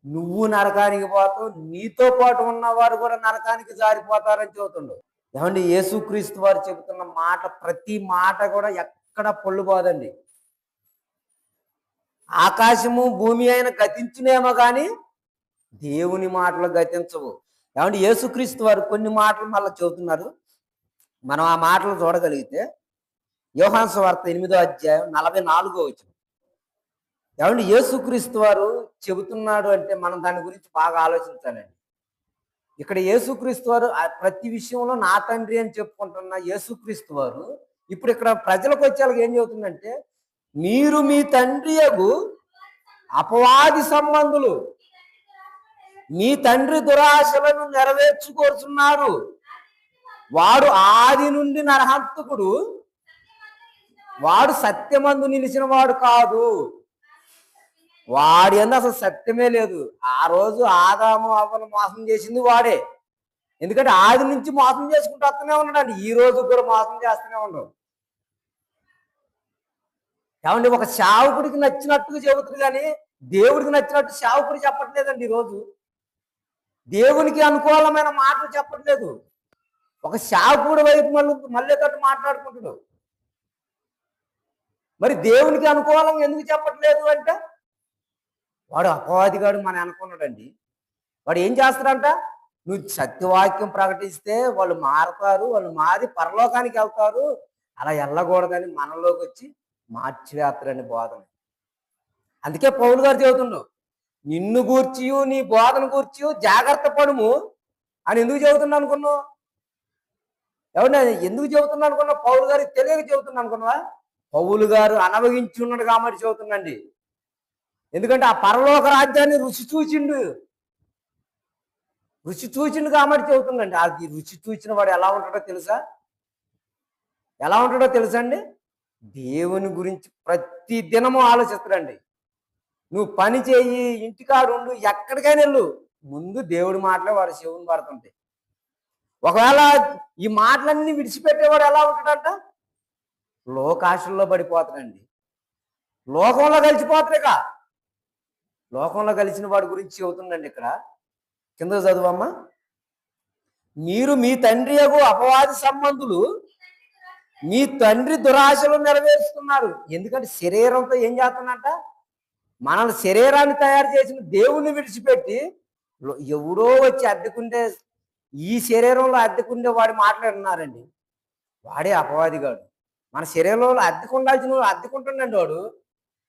నువ్వు నరకానికి పోతావు, నీతో పాటు ఉన్నవారు కూడా నరకానికి జారిపోతారని చెబుతుండు. ఏమండి యేసుక్రీస్తు వారు చెబుతున్న మాట, ప్రతి మాట కూడా ఎక్కడ పొల్లు పోదండి. ఆకాశము భూమి అయినా గతించునేమో కానీ దేవుని మాటలు గతించవు. ఏమంటే యేసుక్రీస్తు వారు కొన్ని మాటలు మళ్ళీ చెబుతున్నారు. మనం ఆ మాటలు చూడగలిగితే యోహాను సువార్త 8వ అధ్యాయం 44వ వచనం. ఏమంటే యేసుక్రీస్తు వారు చెబుతున్నాడు అంటే మనం దాని గురించి బాగా ఆలోచించాలండి. ఇక్కడ యేసుక్రీస్తు వారు ప్రతి విషయంలో నా తండ్రి అని చెప్పుకుంటున్న యేసుక్రీస్తు వారు ఇప్పుడు ఇక్కడ ప్రజలకు వచ్చేలాగా ఏం చెబుతుందంటే, మీరు మీ తండ్రియగు అపవాది సంబంధులు, మీ తండ్రి దురాశలను నెరవేర్చుకోరుచున్నారు. వాడు ఆది నుండి నరహంతకుడు, వాడు సత్యమందు నిలిచిన వాడు కాదు. వాడి అందు అసలు సత్యమే లేదు. ఆ రోజు ఆదాము అవ్వను మోసం చేసింది వాడే. ఎందుకంటే ఆది నుంచి మోసం చేసుకుంటూ వస్తూనే ఉన్నాడు. ఈ రోజు కూడా మోసం చేస్తూనే ఉండవు. ఏమండి ఒక సేవకుడికి నచ్చినట్టుగా చెబుతుంది కానీ దేవుడికి నచ్చినట్టు సేవకుడు చెప్పట్లేదండి. ఈరోజు దేవునికి అనుకూలమైన మాటలు చెప్పట్లేదు. ఒక సేవకుడి వైపు మళ్ళీ తట్టు మాట్లాడుకుంటాడు. మరి దేవునికి అనుకూలంగా ఎందుకు చెప్పట్లేదు అంటే, వాడు అపవాదిగాడు మన అనుకున్నాడండి. వాడు ఏం చేస్తాడంట, నువ్వు సత్యవాక్యం ప్రకటిస్తే వాళ్ళు మారతారు, వాళ్ళు మారి పరలోకానికి వెళ్తారు, అలా వెళ్ళకూడదని మనలోకి వచ్చి మార్చివేస్తారని బోధన. అందుకే పౌలు గారు చెబుతుండు, నిన్ను గూర్చి నీ బోధన గూర్చి జాగ్రత్త పడుము అని ఎందుకు చెబుతున్నా అనుకున్నావు? ఎవరిని ఎందుకు చెబుతున్నా అనుకున్నావు? పౌలు గారికి తెలియక చెబుతున్నా అనుకున్నావా? పౌలు గారు అనవగించి ఉన్నాడు కాబట్టి చెబుతుండండి. ఎందుకంటే ఆ పరలోక రాజ్యాన్ని రుచి చూచిండు కాబట్టి చెబుతుందండి. అది రుచి చూచిన వాడు ఎలా ఉంటాడో తెలుసా? ఎలా ఉంటాడో తెలుసా అండి? దేవుని గురించి ప్రతి దినము ఆలోచిస్తాడండి. నువ్వు పని చేయి, ఇంటికాడు ఉండు, ఎక్కడికైనా వెళ్ళు, ముందు దేవుడి మాటలే వాడు చెవుని పడుతుంటాయి. ఒకవేళ ఈ మాటలన్నీ విడిచిపెట్టేవాడు ఎలా ఉంటాడంట? లోకాశల్లో పడిపోతాడండి. లోకంలో కలిసిపోతాడుగా. లోకంలో కలిసిన వాడి గురించి చెబుతుందండి ఇక్కడ. కింద చదువమ్మా. మీరు మీ తండ్రి యగు అపవాది సంబంధులు, మీ తండ్రి దురాశలు నెరవేరుస్తున్నారు. ఎందుకంటే శరీరంతో ఏం చేస్తున్నట్ట, మనల్ని శరీరాన్ని తయారు చేసిన దేవుణ్ణి విడిచిపెట్టి ఎవడో వచ్చి అద్దెకుండే, ఈ శరీరంలో అద్దెకుండే వాడు మాట్లాడుతున్నారండి. వాడే అపవాదిగాడు. మన శరీరంలో అద్దెకుండాల్సిన అద్దెకుంటుండండి వాడు.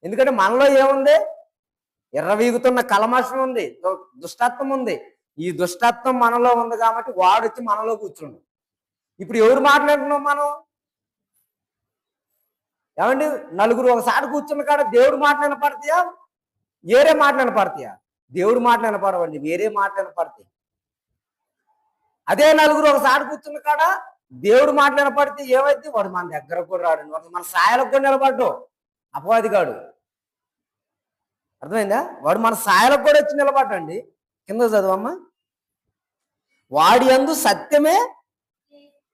ఎందుకంటే మనలో ఏముంది, ఎర్రవీగుతున్న కలమషం ఉంది, దుష్టత్వం ఉంది. ఈ దుష్టత్వం మనలో ఉంది కాబట్టి వాడు వచ్చి మనలో కూర్చుండు. ఇప్పుడు ఎవరు మాట్లాడుతున్నాం మనం? ఏమండి నలుగురు ఒకసారి కూర్చున్న కాడ దేవుడు మాటలు వినపడతాయా, వేరే మాటలు వినపడతాయా? దేవుడు మాటలు వినపడవండి, వేరే మాటలు వినపడతాయి. అదే నలుగురు ఒకసారి కూర్చున్న కాడ దేవుడు మాటలు వినపడితే ఏమైతే, వాడు మన దగ్గర కూడా రాడు, వాడు మన సాయాలకు కూడా నిలబడ్డు అపవాదిగాడు. అర్థమైందా? వాడు మన సాయాలకు కూడా వచ్చి నిలబడ్డండి. కింద చదువమ్మా. వాడి యందు సత్యమే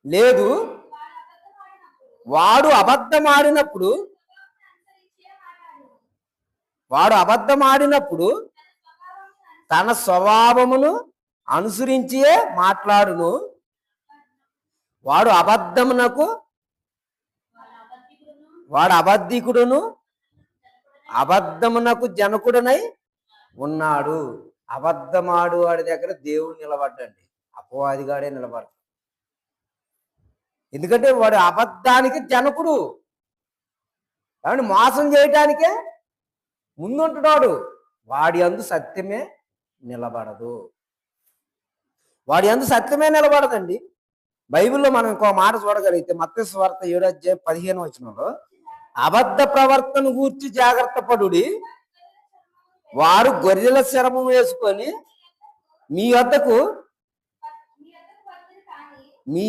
లేదు, వాడు అబద్ధమాడినప్పుడు తన స్వభావమును అనుసరించే మాట్లాడును. వాడు అబద్ధికుడును అబద్ధమునకు జనకుడనై ఉన్నాడు. అబద్ధమాడు వాడి దగ్గర దేవుడు నిలబడ్డండి, అపవాదిగాడే నిలబడ్డాడు. ఎందుకంటే వాడు అబద్ధానికి జనకుడు. కాబట్టి మోసం చేయటానికే ముందుంటున్నాడు. వాడి యందు సత్యమే నిలబడదు. వాడి యందు సత్యమే నిలబడదండి. బైబిల్లో మనం ఇంకో మాట చూడగలిగితే మత్తయి సువార్త 7వ అధ్యాయం 15వ వచనంలో, అబద్ధ ప్రవర్తన గూర్చి జాగ్రత్త పడుడి, వారు గొర్రెల చర్మం వేసుకొని మీ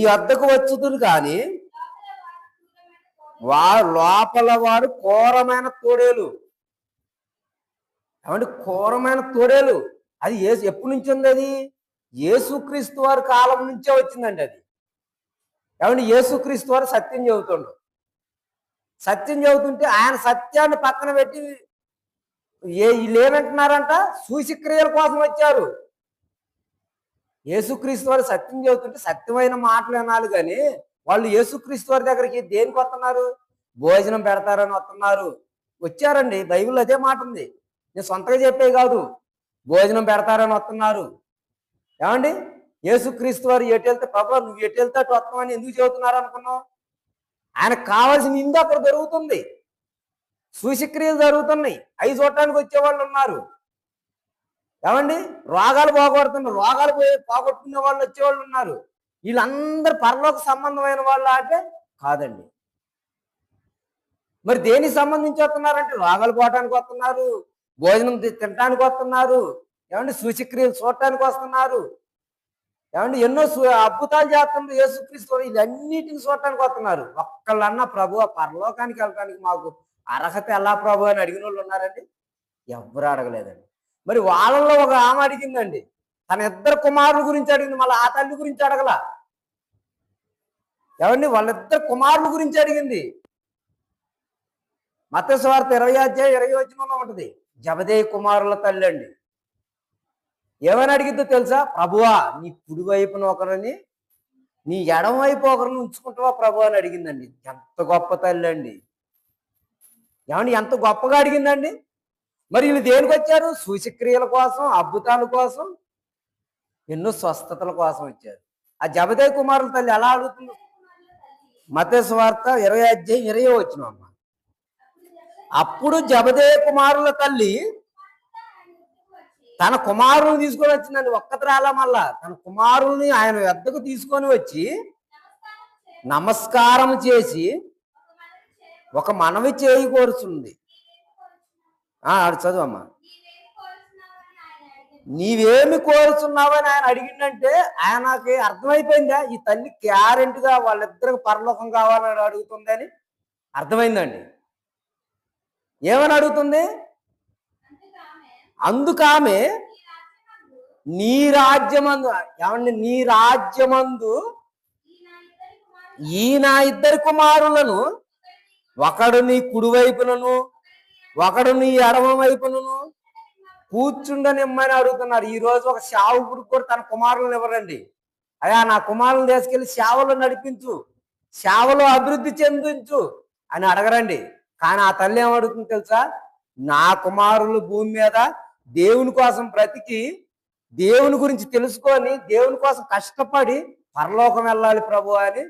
వద్దకు వచ్చుదురు కానీ లోపల వారు ఘోరమైన తోడేలు. ఏమంటే ఘోరమైన తోడేలు. అది ఎప్పటి నుంచి ఉంది? అది యేసుక్రీస్తు వారి కాలం నుంచే వచ్చిందండి అది. ఏమంటే యేసుక్రీస్తు వారు సత్యం చెబుతుండ్రు. సత్యం చెబుతుంటే ఆయన సత్యాన్ని పక్కన పెట్టి వీళ్ళు ఏమంటున్నారంట? సూచక్రియల కోసం వచ్చారు. యేసుక్రీస్తు వారు సత్యం చెబుతుంటే సత్యమైన మాటలు వినాలి, కానీ వాళ్ళు యేసుక్రీస్తు వారి దగ్గరికి దేనికి వస్తున్నారు? భోజనం పెడతారని వస్తున్నారు. వచ్చారండి, బైబిల్ అదే మాట ఉంది. నేను సొంతగా చెప్పే కాదు, భోజనం పెడతారని వస్తున్నారు. ఏమండి యేసుక్రీస్తు వారు ఎటు వెళ్తే, ప్రభు నువ్వు ఎటు వెళ్తే అటు వస్తామని ఎందుకు చెబుతున్నారు అనుకున్నావు? ఆయనకు కావాల్సిన ఇందు అక్కడ జరుగుతుంది, సూచక్రియలు జరుగుతున్నాయి, అవి చూడటానికి వచ్చేవాళ్ళు ఉన్నారు. ఏమండి రోగాలు పోగొడుతున్నారు, రోగాలు పోగొట్టుకునే వాళ్ళు వచ్చేవాళ్ళు ఉన్నారు. వీళ్ళందరూ పరలోక సంబంధమైన వాళ్ళు అంటే కాదండి. మరి దేనికి సంబంధించి వస్తున్నారంటే రోగాలు పోవటానికి వస్తున్నారు, భోజనం తినటానికి వస్తున్నారు, ఏమండి సూచక్రియలు చూడటానికి వస్తున్నారు, ఏమండి ఎన్నో అద్భుతాలు చేస్తున్నారు యేసుక్రీస్తు. ఇవన్నిటిని చూడటానికి వస్తున్నారు. ఒక్కళ్ళన్నా ప్రభు పరలోకానికి వెళ్ళటానికి మాకు అర్హత ఎలా ప్రభు అని అడిగిన వాళ్ళు ఉన్నారండి? ఎవరు అడగలేదండి. మరి వాళ్ళల్లో ఒక ఆమె అడిగిందండి, తన ఇద్దరు కుమారుల గురించి అడిగింది, మళ్ళీ ఆ తల్లి గురించి అడగల. ఏమండి వాళ్ళిద్దరు కుమారుల గురించి అడిగింది. మత్తయి సువార్త 20 ఉంటుంది. జబదేయి కుమారుల తల్లి అండి. ఏమని అడిగిద్దో తెలుసా? ప్రభువా నీ కుడి వైపున ఒకరిని, నీ ఎడమ వైపు ఒకరిని ఉంచుకుంటావా ప్రభు అని అడిగిందండి. ఎంత గొప్ప తల్లి అండి! ఏమండి ఎంత గొప్పగా అడిగిందండి. మరి వీళ్ళు దేనికి వచ్చారు? సూచక్రియల కోసం, అద్భుతాల కోసం, ఎన్నో స్వస్థతల కోసం వచ్చారు. ఆ జబదేయి కుమారుల తల్లి ఎలా అడుగుతుంది? మత్తయి సువార్త 20 అమ్మ. అప్పుడు జబదేయి కుమారుల తల్లి తన కుమారుని తీసుకొని వచ్చిందండి. ఒక్కటి రాలా, మళ్ళా తన కుమారుని ఆయన వద్దకు తీసుకొని వచ్చి నమస్కారం చేసి ఒక మనవి చేయి కోరుచుంది. చదువమ్మా. నీవేమి కోరుచున్నావని ఆయన అడిగిందంటే ఆయనకి అర్థమైపోయిందా? ఈ తల్లి గ్యారెంటీగా వాళ్ళిద్దరికి పరలోకం కావాలని అడుగుతుందని అర్థమైందండి. ఏమని అడుగుతుంది? అందుకామె నీ రాజ్యమందు, ఏమండి నీ రాజ్యమందు ఈ నా ఇద్దరి కుమారులను ఒకడు నీ కుడి వైపునను ఒకడు నీ ఎడమ వైపునను కూర్చుండనిమ్మని అడుగుతున్నారు. ఈ రోజు ఒక సేవకుడికి కూడా తన కుమారులను ఇవ్వరండి. అయ్యా నా కుమారులను తీసుకెళ్లి సేవలో నడిపించు, సేవలో అభివృద్ధి చెందించు అని అడగరండి. కానీ ఆ తల్లి ఏమడుగుతుంది తెలుసా? నా కుమారులు భూమి మీద దేవుని కోసం బ్రతికి, దేవుని గురించి తెలుసుకొని, దేవుని కోసం కష్టపడి పరలోకం వెళ్ళాలి ప్రభు అని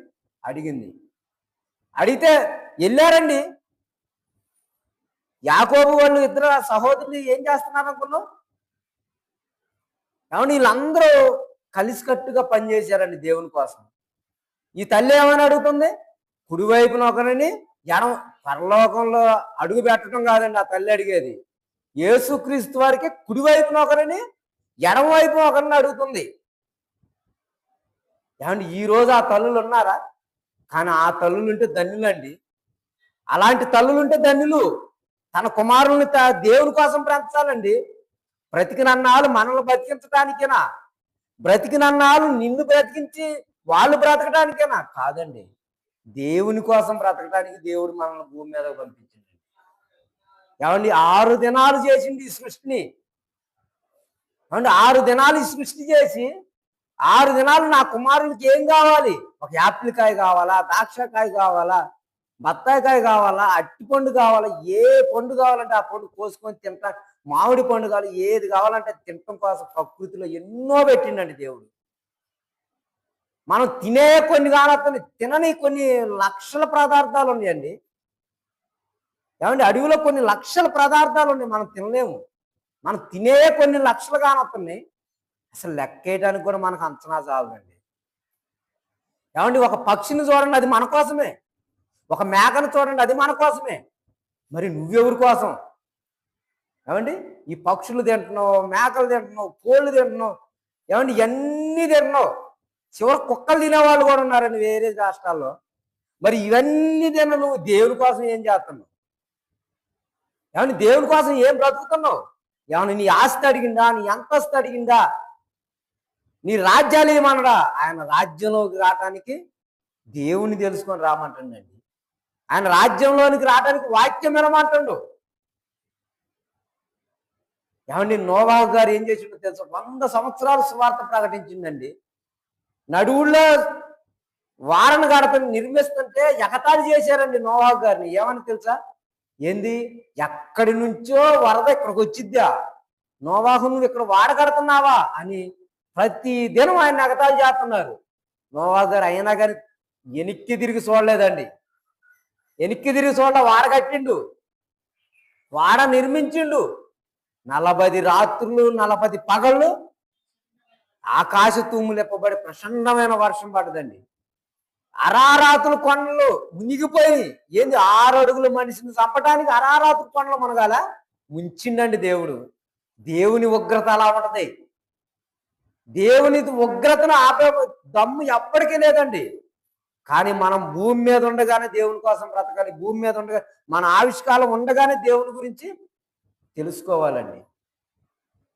అడిగింది. అడిగితే వెళ్ళారండి. యాకోబు వాళ్ళు ఇద్దరు సహోదరులు ఏం చేస్తున్నారు అనుకున్నావు? ఏమన్నా వీళ్ళందరూ కలిసికట్టుగా పనిచేశారండి దేవుని కోసం. ఈ తల్లి ఏమని అడుగుతుంది? కుడివైపున ఒకరిని, జనం పరలోకంలో అడుగు పెట్టడం కాదండి ఆ తల్లి అడిగేది. యేసుక్రీస్తు వారికి కుడివైపున ఒకరిని, ఎడమ వైపున ఒకరిని అడుగుతుంది. ఏమండి ఈరోజు ఆ తల్లులు ఉన్నారా? కానీ ఆ తల్లులుంటే ధన్యులండి. అలాంటి తల్లులుంటే ధన్యులు. తన కుమారుల్ని దేవుని కోసం బ్రతకాలండి. బ్రతికినన్నాళ్ళు మనల్ని బ్రతికించడానికేనా? బ్రతికినన్నాళ్ళు నిన్ను బ్రతికించి వాళ్ళు బ్రతకడానికేనా? కాదండి, దేవుని కోసం బ్రతకడానికి దేవుడు మనల్ని భూమి మీద పంపించింది. ఏమండి 6 దినాలు చేసింది ఈ సృష్టిని. ఏమండి 6 దినాలు ఈ సృష్టి చేసి 6 దినాలు నా కుమారుడికి ఏం కావాలి? ఒక యాపిల్ కాయ కావాలా, ద్రాక్షకాయ కావాలా, బత్తాయికాయ కావాలా, అట్టి పండు కావాలా, ఏ పండు కావాలంటే ఆ పండు కోసుకొని తింటా, మామిడి పండు కావాలి, ఏది కావాలంటే తినటం కోసం ప్రకృతిలో ఎన్నో పెట్టిండండి దేవుడు. మనం తినే కొన్ని కానొస్తుంది, తినని కొన్ని లక్షల పదార్థాలు ఉన్నాయండి. ఏమండి అడవిలో కొన్ని లక్షల పదార్థాలు ఉన్నాయి, మనం తినలేము. మనం తినే కొన్ని లక్షలు కానొస్తున్నాయి, అసలు లెక్కేయడానికి కూడా మనకు అంచనా చాలండి. ఏమండి ఒక పక్షిని చూడండి, అది మన కోసమే. ఒక మేకను చూడండి, అది మన కోసమే. మరి నువ్వెవరి కోసం? ఏమండి ఈ పక్షులు తింటున్నావు, మేకలు తింటున్నావు, కోళ్ళు తింటున్నావు, ఏమండి ఇవన్నీ తింటున్నావు. చివరి కుక్కలు తినేవాళ్ళు కూడా ఉన్నారండి వేరే రాష్ట్రాల్లో. మరి ఇవన్నీ తిన్న నువ్వు దేవుని కోసం ఏం చేస్తున్నావు? ఏమన్నా దేవుని కోసం ఏం బ్రతుకుతున్నావు? ఏమన్నా నీ ఆస్తి అడిగిందా, నీ అంతస్తు అడిగిందా, నీ రాజ్యాలు ఏమనడా? ఆయన రాజ్యంలోకి రావటానికి దేవుని తెలుసుకొని రామంటుండండి. ఆయన రాజ్యంలోనికి రావడానికి వాక్యం వినమంటుండు. ఏమండి నోవాహు గారు ఏం చేసిండో తెలుసు? 100 సంవత్సరాలు సువార్త ప్రకటించిందండి. నడువుల్లో వారను గడపని నిర్మిస్తుంటే ఎగతాళి చేశారండి నోవాహు గారిని. ఏమని తెలుసా? ఏంది ఎక్కడి నుంచో వరద ఇక్కడికి వచ్చిద్దా, నోవాహు నువ్వు ఇక్కడ వాడ కడుతున్నావా అని ప్రతి దినం ఆయన ఎగతాళి చేస్తున్నారు. నోవాహు గారు అయినా కానీ వెనక్కి తిరిగి చూడలేదండి. వెనక్కి తిరిగి వాడ కట్టిండు, వాడ నిర్మించిండు. 40 రాత్రులు 40 పగళ్ళు ఆకాశ తూములు ఎప్పబడి ప్రచండమైన వర్షం పడదండి. అరారాతులు కొండలు మునిగిపోయి, ఏంది 6 అడుగుల మనిషిని చంపడానికి అరారాతులు కొండలు మునగాల ముంచిండండి దేవుడు. దేవుని ఉగ్రత అలా ఉంటది. దేవుని ఉగ్రతను ఆపే దమ్ము ఎప్పటికీ లేదండి. కానీ మనం భూమి మీద ఉండగానే దేవుని కోసం బ్రతకాలి. భూమి మీద ఉండగా మన ఆవిష్కారం ఉండగానే దేవుని గురించి తెలుసుకోవాలండి.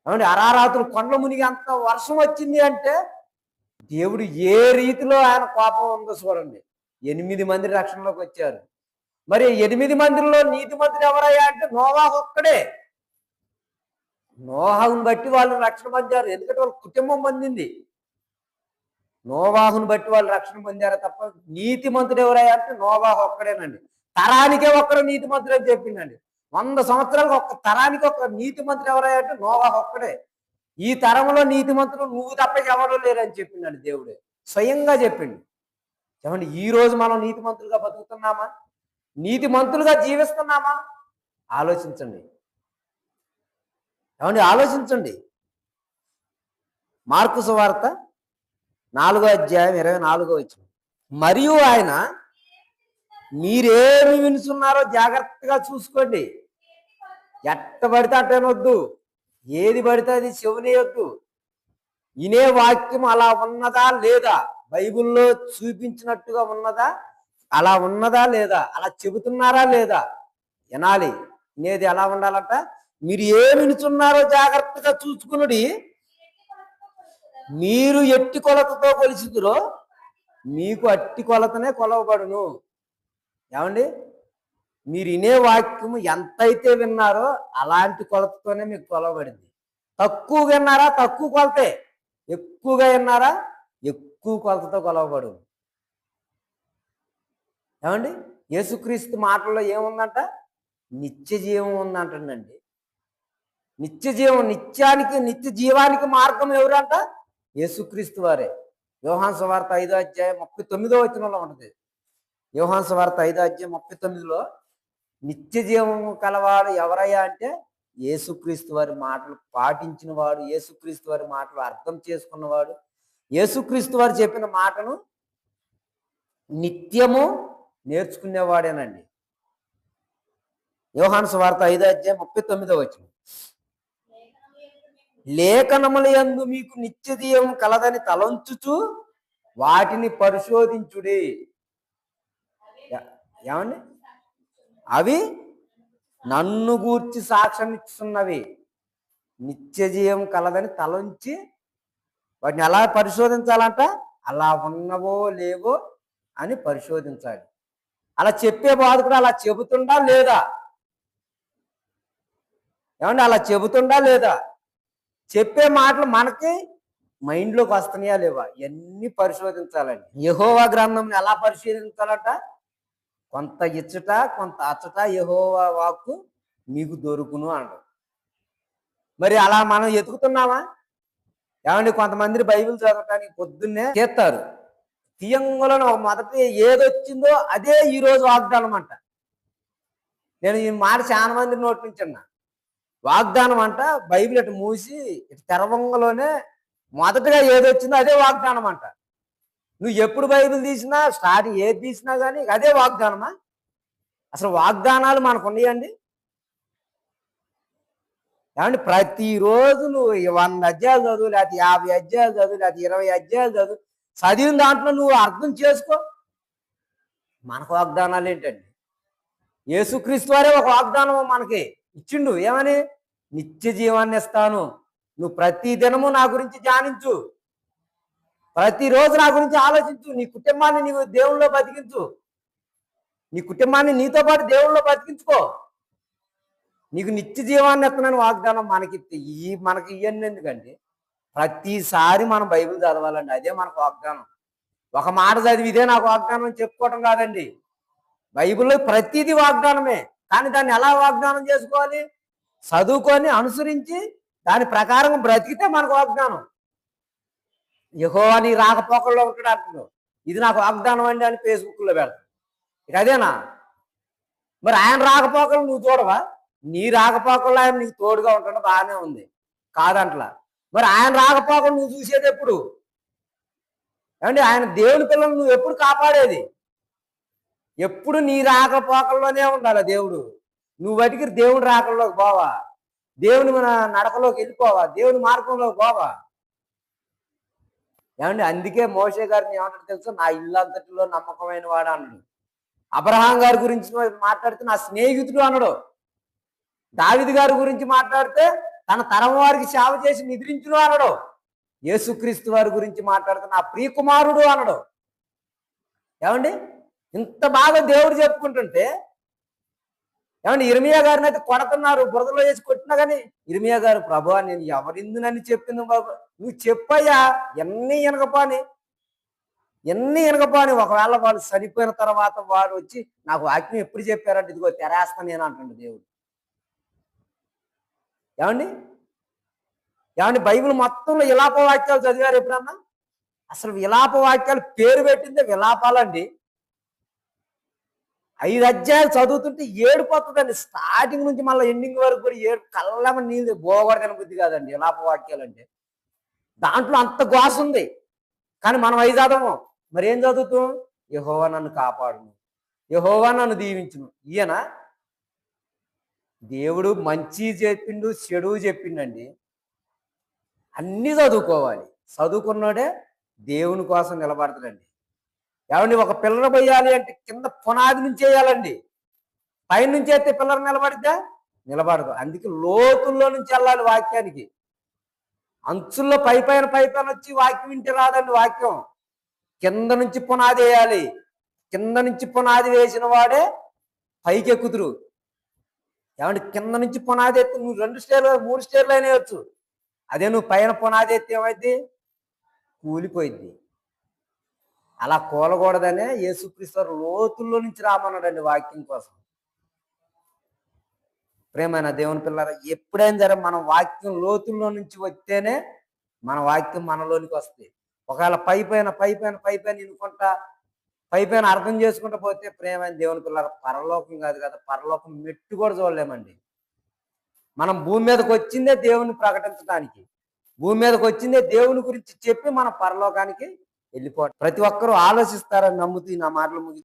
ఏమండి అరారాతులు కొండలు మునిగి అంత వర్షం వచ్చింది అంటే దేవుడు ఏ రీతిలో ఆయన కోపం ఉందో చూడండి. 8 మంది రక్షణలోకి వచ్చారు. మరి 8 మందిలో నీతిమంతుడు ఎవరయ్యా అంటే నోవాహు ఒక్కడే. నోవాహుని బట్టి వాళ్ళు రక్షణ పొందారు, ఎందుకంటే వాళ్ళ కుటుంబం పొందింది. నోవాహుని బట్టి వాళ్ళు రక్షణ పొందారు తప్ప నీతిమంతుడు ఎవరయ్యా అంటే నోవాహు ఒక్కడేనండి. తరానికే ఒక్కడు నీతిమంతుడు అని చెప్పిందండి. 100 సంవత్సరాలకు ఒక్క తరానికి ఒక్క నీతిమంతుడు ఎవరయ్యా అంటే నోవాహు ఒక్కడే. ఈ తరంలో నీతిమంతులు నువ్వు తప్ప ఎవరూ లేరని చెప్పిందండి దేవుడే, స్వయంగా చెప్పిండు. ఏమండి ఈ రోజు మనం నీతిమంతులుగా బతుకుతున్నామా? నీతిమంతులుగా జీవిస్తున్నామా? ఆలోచించండి. ఏమండి ఆలోచించండి. మార్కు సువార్త 4వ అధ్యాయం 24వ వచనం. మరియు ఆయన మీరేమి వినుచున్నారో జాగ్రత్తగా చూసుకోండి. ఎట్ట పడితే అట్టనొద్దు, ఏది పడితే అది చెవినేయొద్దు. వినే వాక్యం అలా ఉన్నదా లేదా, బైబిల్లో చూపించినట్టుగా ఉన్నదా, అలా ఉన్నదా లేదా, అలా చెబుతున్నారా లేదా వినాలి. వినేది ఎలా ఉండాలంట? మీరు ఏమి వినుచున్నారో జాగ్రత్తగా చూసుకునుడి. మీరు ఎట్టి కొలతతో కొలిసిదురో మీకు అట్టి కొలతనే కొలవబడును. ఏమండి మీరు వినే వాక్యము ఎంతైతే విన్నారో అలాంటి కొలతతోనే మీకు కొలవబడింది. తక్కువ విన్నారా, తక్కువ కొలతే. ఎక్కువగా విన్నారా, ఎక్కువ కొలతతో కొలవబడు. ఏమండి యేసుక్రీస్తు మాటల్లో ఏముందంట? నిత్య జీవం ఉందంటండి. నిత్య జీవం, నిత్య జీవానికి మార్గం ఎవరంట? యేసుక్రీస్తు వారే. యోహాను సువార్త 5వ అధ్యాయం 39వ వచనంలో ఉంటుంది. యోహాను సువార్త 5వ అధ్యాయం 39లో నిత్య జీవం కలవాడు ఎవరయ్యా అంటే యేసుక్రీస్తు వారి మాటలు పాటించిన వాడు, యేసుక్రీస్తు వారి మాటలు అర్థం చేసుకున్నవాడు, యేసుక్రీస్తు వారు చెప్పిన మాటను నిత్యము నేర్చుకునేవాడేనండి. యోహాను సువార్త 5వ అధ్యాయం 39వ వచనం. లేఖనముల యందు మీకు నిత్య జీవం కలదని తలంచుచు వాటిని పరిశోధించుడి. ఏమండి అవి నన్ను గూర్చి సాక్ష్యం ఇస్తున్నవి. నిత్య జీవం కలదని తలంచి వాటిని ఎలా పరిశోధించాలంట? అలా ఉన్నవో లేవో అని పరిశోధించాలి. అలా చెప్పే బాధకుడు అలా చెబుతుండా లేదా? ఏమండి అలా చెబుతుండా లేదా? చెప్పే మాటలు మనకి మైండ్లోకి వస్తున్నాయా లేవా? ఇవన్నీ పరిశోధించాలండి. యెహోవా గ్రంథం ఎలా పరిశోధించాలట? కొంత ఇచ్చట కొంత అచ్చట యెహోవా వాక్కు మీకు దొరుకును అంటారు. మరి అలా మనం ఎతుకుతున్నామా? ఏమండి కొంతమంది బైబిల్ చదవటానికి పొద్దున్నే చేస్తారు. తీయంగులను మొదటి ఏదొచ్చిందో అదే ఈరోజు వాగ్దానం అంట. నేను ఈ మాట చాలా మంది నోటి నుంచి అన్నా. వాగ్దానం అంట బైబిల్ ఇటు మూసి ఇటు తెరవంగలోనే మొదటగా ఏదొచ్చిందో అదే వాగ్దానం అంట. నువ్వు ఎప్పుడు బైబిల్ తీసినా స్టార్టింగ్ ఏది తీసినా కానీ అదే వాగ్దానమా? అసలు వాగ్దానాలు మనకు ఉన్నాయండి? ఏమంటే ప్రతిరోజు నువ్వు 100 అధ్యాయాలు చదువు, లేకపోతే 50 అధ్యాయాలు చదువు, లేకపోతే 20 అధ్యాయాలు చదువు, చదివిన దాంట్లో నువ్వు అర్థం చేసుకో. మనకు వాగ్దానాలు ఏంటండి? యేసుక్రీస్తు వారే ఒక వాగ్దానం మనకి ఇచ్చిండు. ఏమని? నిత్య జీవాన్ని ఇస్తాను, నువ్వు ప్రతి దినము నా గురించి ధ్యానించు, ప్రతిరోజు నా గురించి ఆలోచించు, నీ కుటుంబాన్ని నీవు దేవుళ్ళలో బతికించు, నీ కుటుంబాన్ని నీతో పాటు దేవుళ్ళలో బతికించుకో, నీకు నిత్య జీవాన్ని ఇస్తున్నాను వాగ్దానం మనకి ఇవన్నీ ఎందుకండి? ప్రతిసారి మనం బైబిల్ చదవాలండి, అదే మనకు వాగ్దానం. ఒక మాట చదివి ఇదే నాకు వాగ్దానం చెప్పుకోవటం కాదండి. బైబిల్లో ప్రతిదీ వాగ్దానమే, కానీ దాన్ని ఎలా వాగ్దానం చేసుకోవాలి? చదువుకొని అనుసరించి దాని ప్రకారం బ్రతికితే మనకు వాగ్దానం. యెహోవా నీ రాకపోకల్లో ఉంటాడు అంటున్నావు, ఇది నాకు వాగ్దానం అండి అని ఫేస్బుక్లో పెడతాను. ఇక అదేనా? మరి ఆయన రాకపోకలు నువ్వు చూడవా? నీ రాకపోకల్లో ఆయన నీకు తోడుగా ఉంటాడు, బాగానే ఉంది, కాదంటలా. మరి ఆయన రాకపోకలు నువ్వు చూసేది ఎప్పుడు? ఏమంటే ఆయన దేవుని పిల్లలు నువ్వు ఎప్పుడు కాపాడేది? ఎప్పుడు నీ రాకపోకల్లోనే ఉండాలి దేవుడు. నువ్వు బతికి దేవుని రాకల్లోకి పోవా, దేవుని మన నడకలోకి వెళ్ళిపోవా, దేవుని మార్గంలోకి పోవా. ఏమండి? అందుకే మోషే గారిని ఏమంటాడు తెలుసు? నా ఇల్లు అంతటిలో నమ్మకమైన వాడు అన్నాడు. అబ్రహాం గారి గురించి మాట్లాడితే నా స్నేహితుడు అన్నాడు. దావీదు గారి గురించి మాట్లాడితే తన తరం వారికి సేవ చేసి నిద్రించును అన్నాడు. యేసుక్రీస్తు వారి గురించి మాట్లాడితే నా ప్రియకుమారుడు అన్నాడు. ఏమండి? ఇంత బాగా దేవుడు చెప్పుకుంటుంటే, ఏమండి ఇర్మియా గారిని అయితే కొడుతున్నారు, బురదలో వేసి కొట్టినా కానీ ఇర్మియా గారు, ప్రభువా నేను ఎవరిందునని చెప్పింది బాబు, నువ్వు చెప్పయ్యా, ఎన్ని వినకపోని ఒకవేళ వాళ్ళు చనిపోయిన తర్వాత వాడు వచ్చి నాకు వాక్యం ఎప్పుడు చెప్పారంటే ఇదిగో తెరేస్తా నేను అంటుండే దేవుడు. ఏమండి? బైబిల్ మొత్తంలో విలాప వాక్యాలు చదివారు ఎప్పుడన్నా? అసలు విలాప వాక్యాలు పేరు పెట్టిందే విలాపాలండి. 5 అధ్యాయాలు చదువుతుంటే ఏడుపోతుందండి, స్టార్టింగ్ నుంచి మళ్ళీ ఎండింగ్ వరకు కూడా కళ్ళమని నీళ్ళు బోగొడకని బుద్ధి కాదండి విలాప వాక్యాలు అంటే. దాంట్లో అంత ఘోష ఉంది, కానీ మనం 5 చదవము. మరి ఏం చదువుతాం? యెహోవా నన్ను కాపాడును, యెహోవా నన్ను దీవించును. ఈయన దేవుడు మంచి చెప్పిండు, చెడు చెప్పిండండి, అన్నీ చదువుకోవాలి. చదువుకున్నాడే దేవుని కోసం నిలబడతాడండి. ఏమండి? ఒక పిల్లర్ పోయాలి అంటే కింద పునాది నుంచి వేయాలండి, పైన నుంచి అయితే పిల్లర్ నిలబడిద్దా? నిలబడదు. అందుకే లోతుల్లో నుంచి వెళ్ళాలి వాక్యానికి. అంచుల్లో పైపైన వచ్చి వాక్యం వింటే రాదండి. వాక్యం కింద నుంచి పునాది వేయాలి. కింద నుంచి పునాది వేసిన వాడే పైకి ఎక్కుతురు. ఏమంటే కింద నుంచి పునాది ఎత్తి నువ్వు 2 స్టేర్లు 3 స్టేర్లు అయినా వేయచ్చు. అదే నువ్వు పైన పునాది ఎత్తి ఏమైంది? కూలిపోయింది. అలా కూలకూడదనే యేసుక్రీస్తు లోతుల్లో నుంచి రామన్నాడండి వాక్యం కోసం. ప్రేమైన దేవుని పిల్లరా, ఎప్పుడైనా సరే మనం వాక్యం లోతుల్లో నుంచి వస్తేనే మన వాక్యం మనలోనికి వస్తుంది. ఒకవేళ పైపైన వినుకుంటా, పైపైన అర్థం చేసుకుంటూ పోతే ప్రేమైన దేవుని పిల్లరా, పరలోకం కాదు కదా, పరలోకం మెట్టు కూడా చూడలేమండి. మనం భూమి మీదకి వచ్చిందే దేవుని ప్రకటించడానికి, భూమి మీదకి వచ్చిందే దేవుని గురించి చెప్పి మన పరలోకానికి వెళ్ళిపోవడం. ప్రతి ఒక్కరూ ఆలోచిస్తారని నమ్ముతూ నా మాటలు ముగి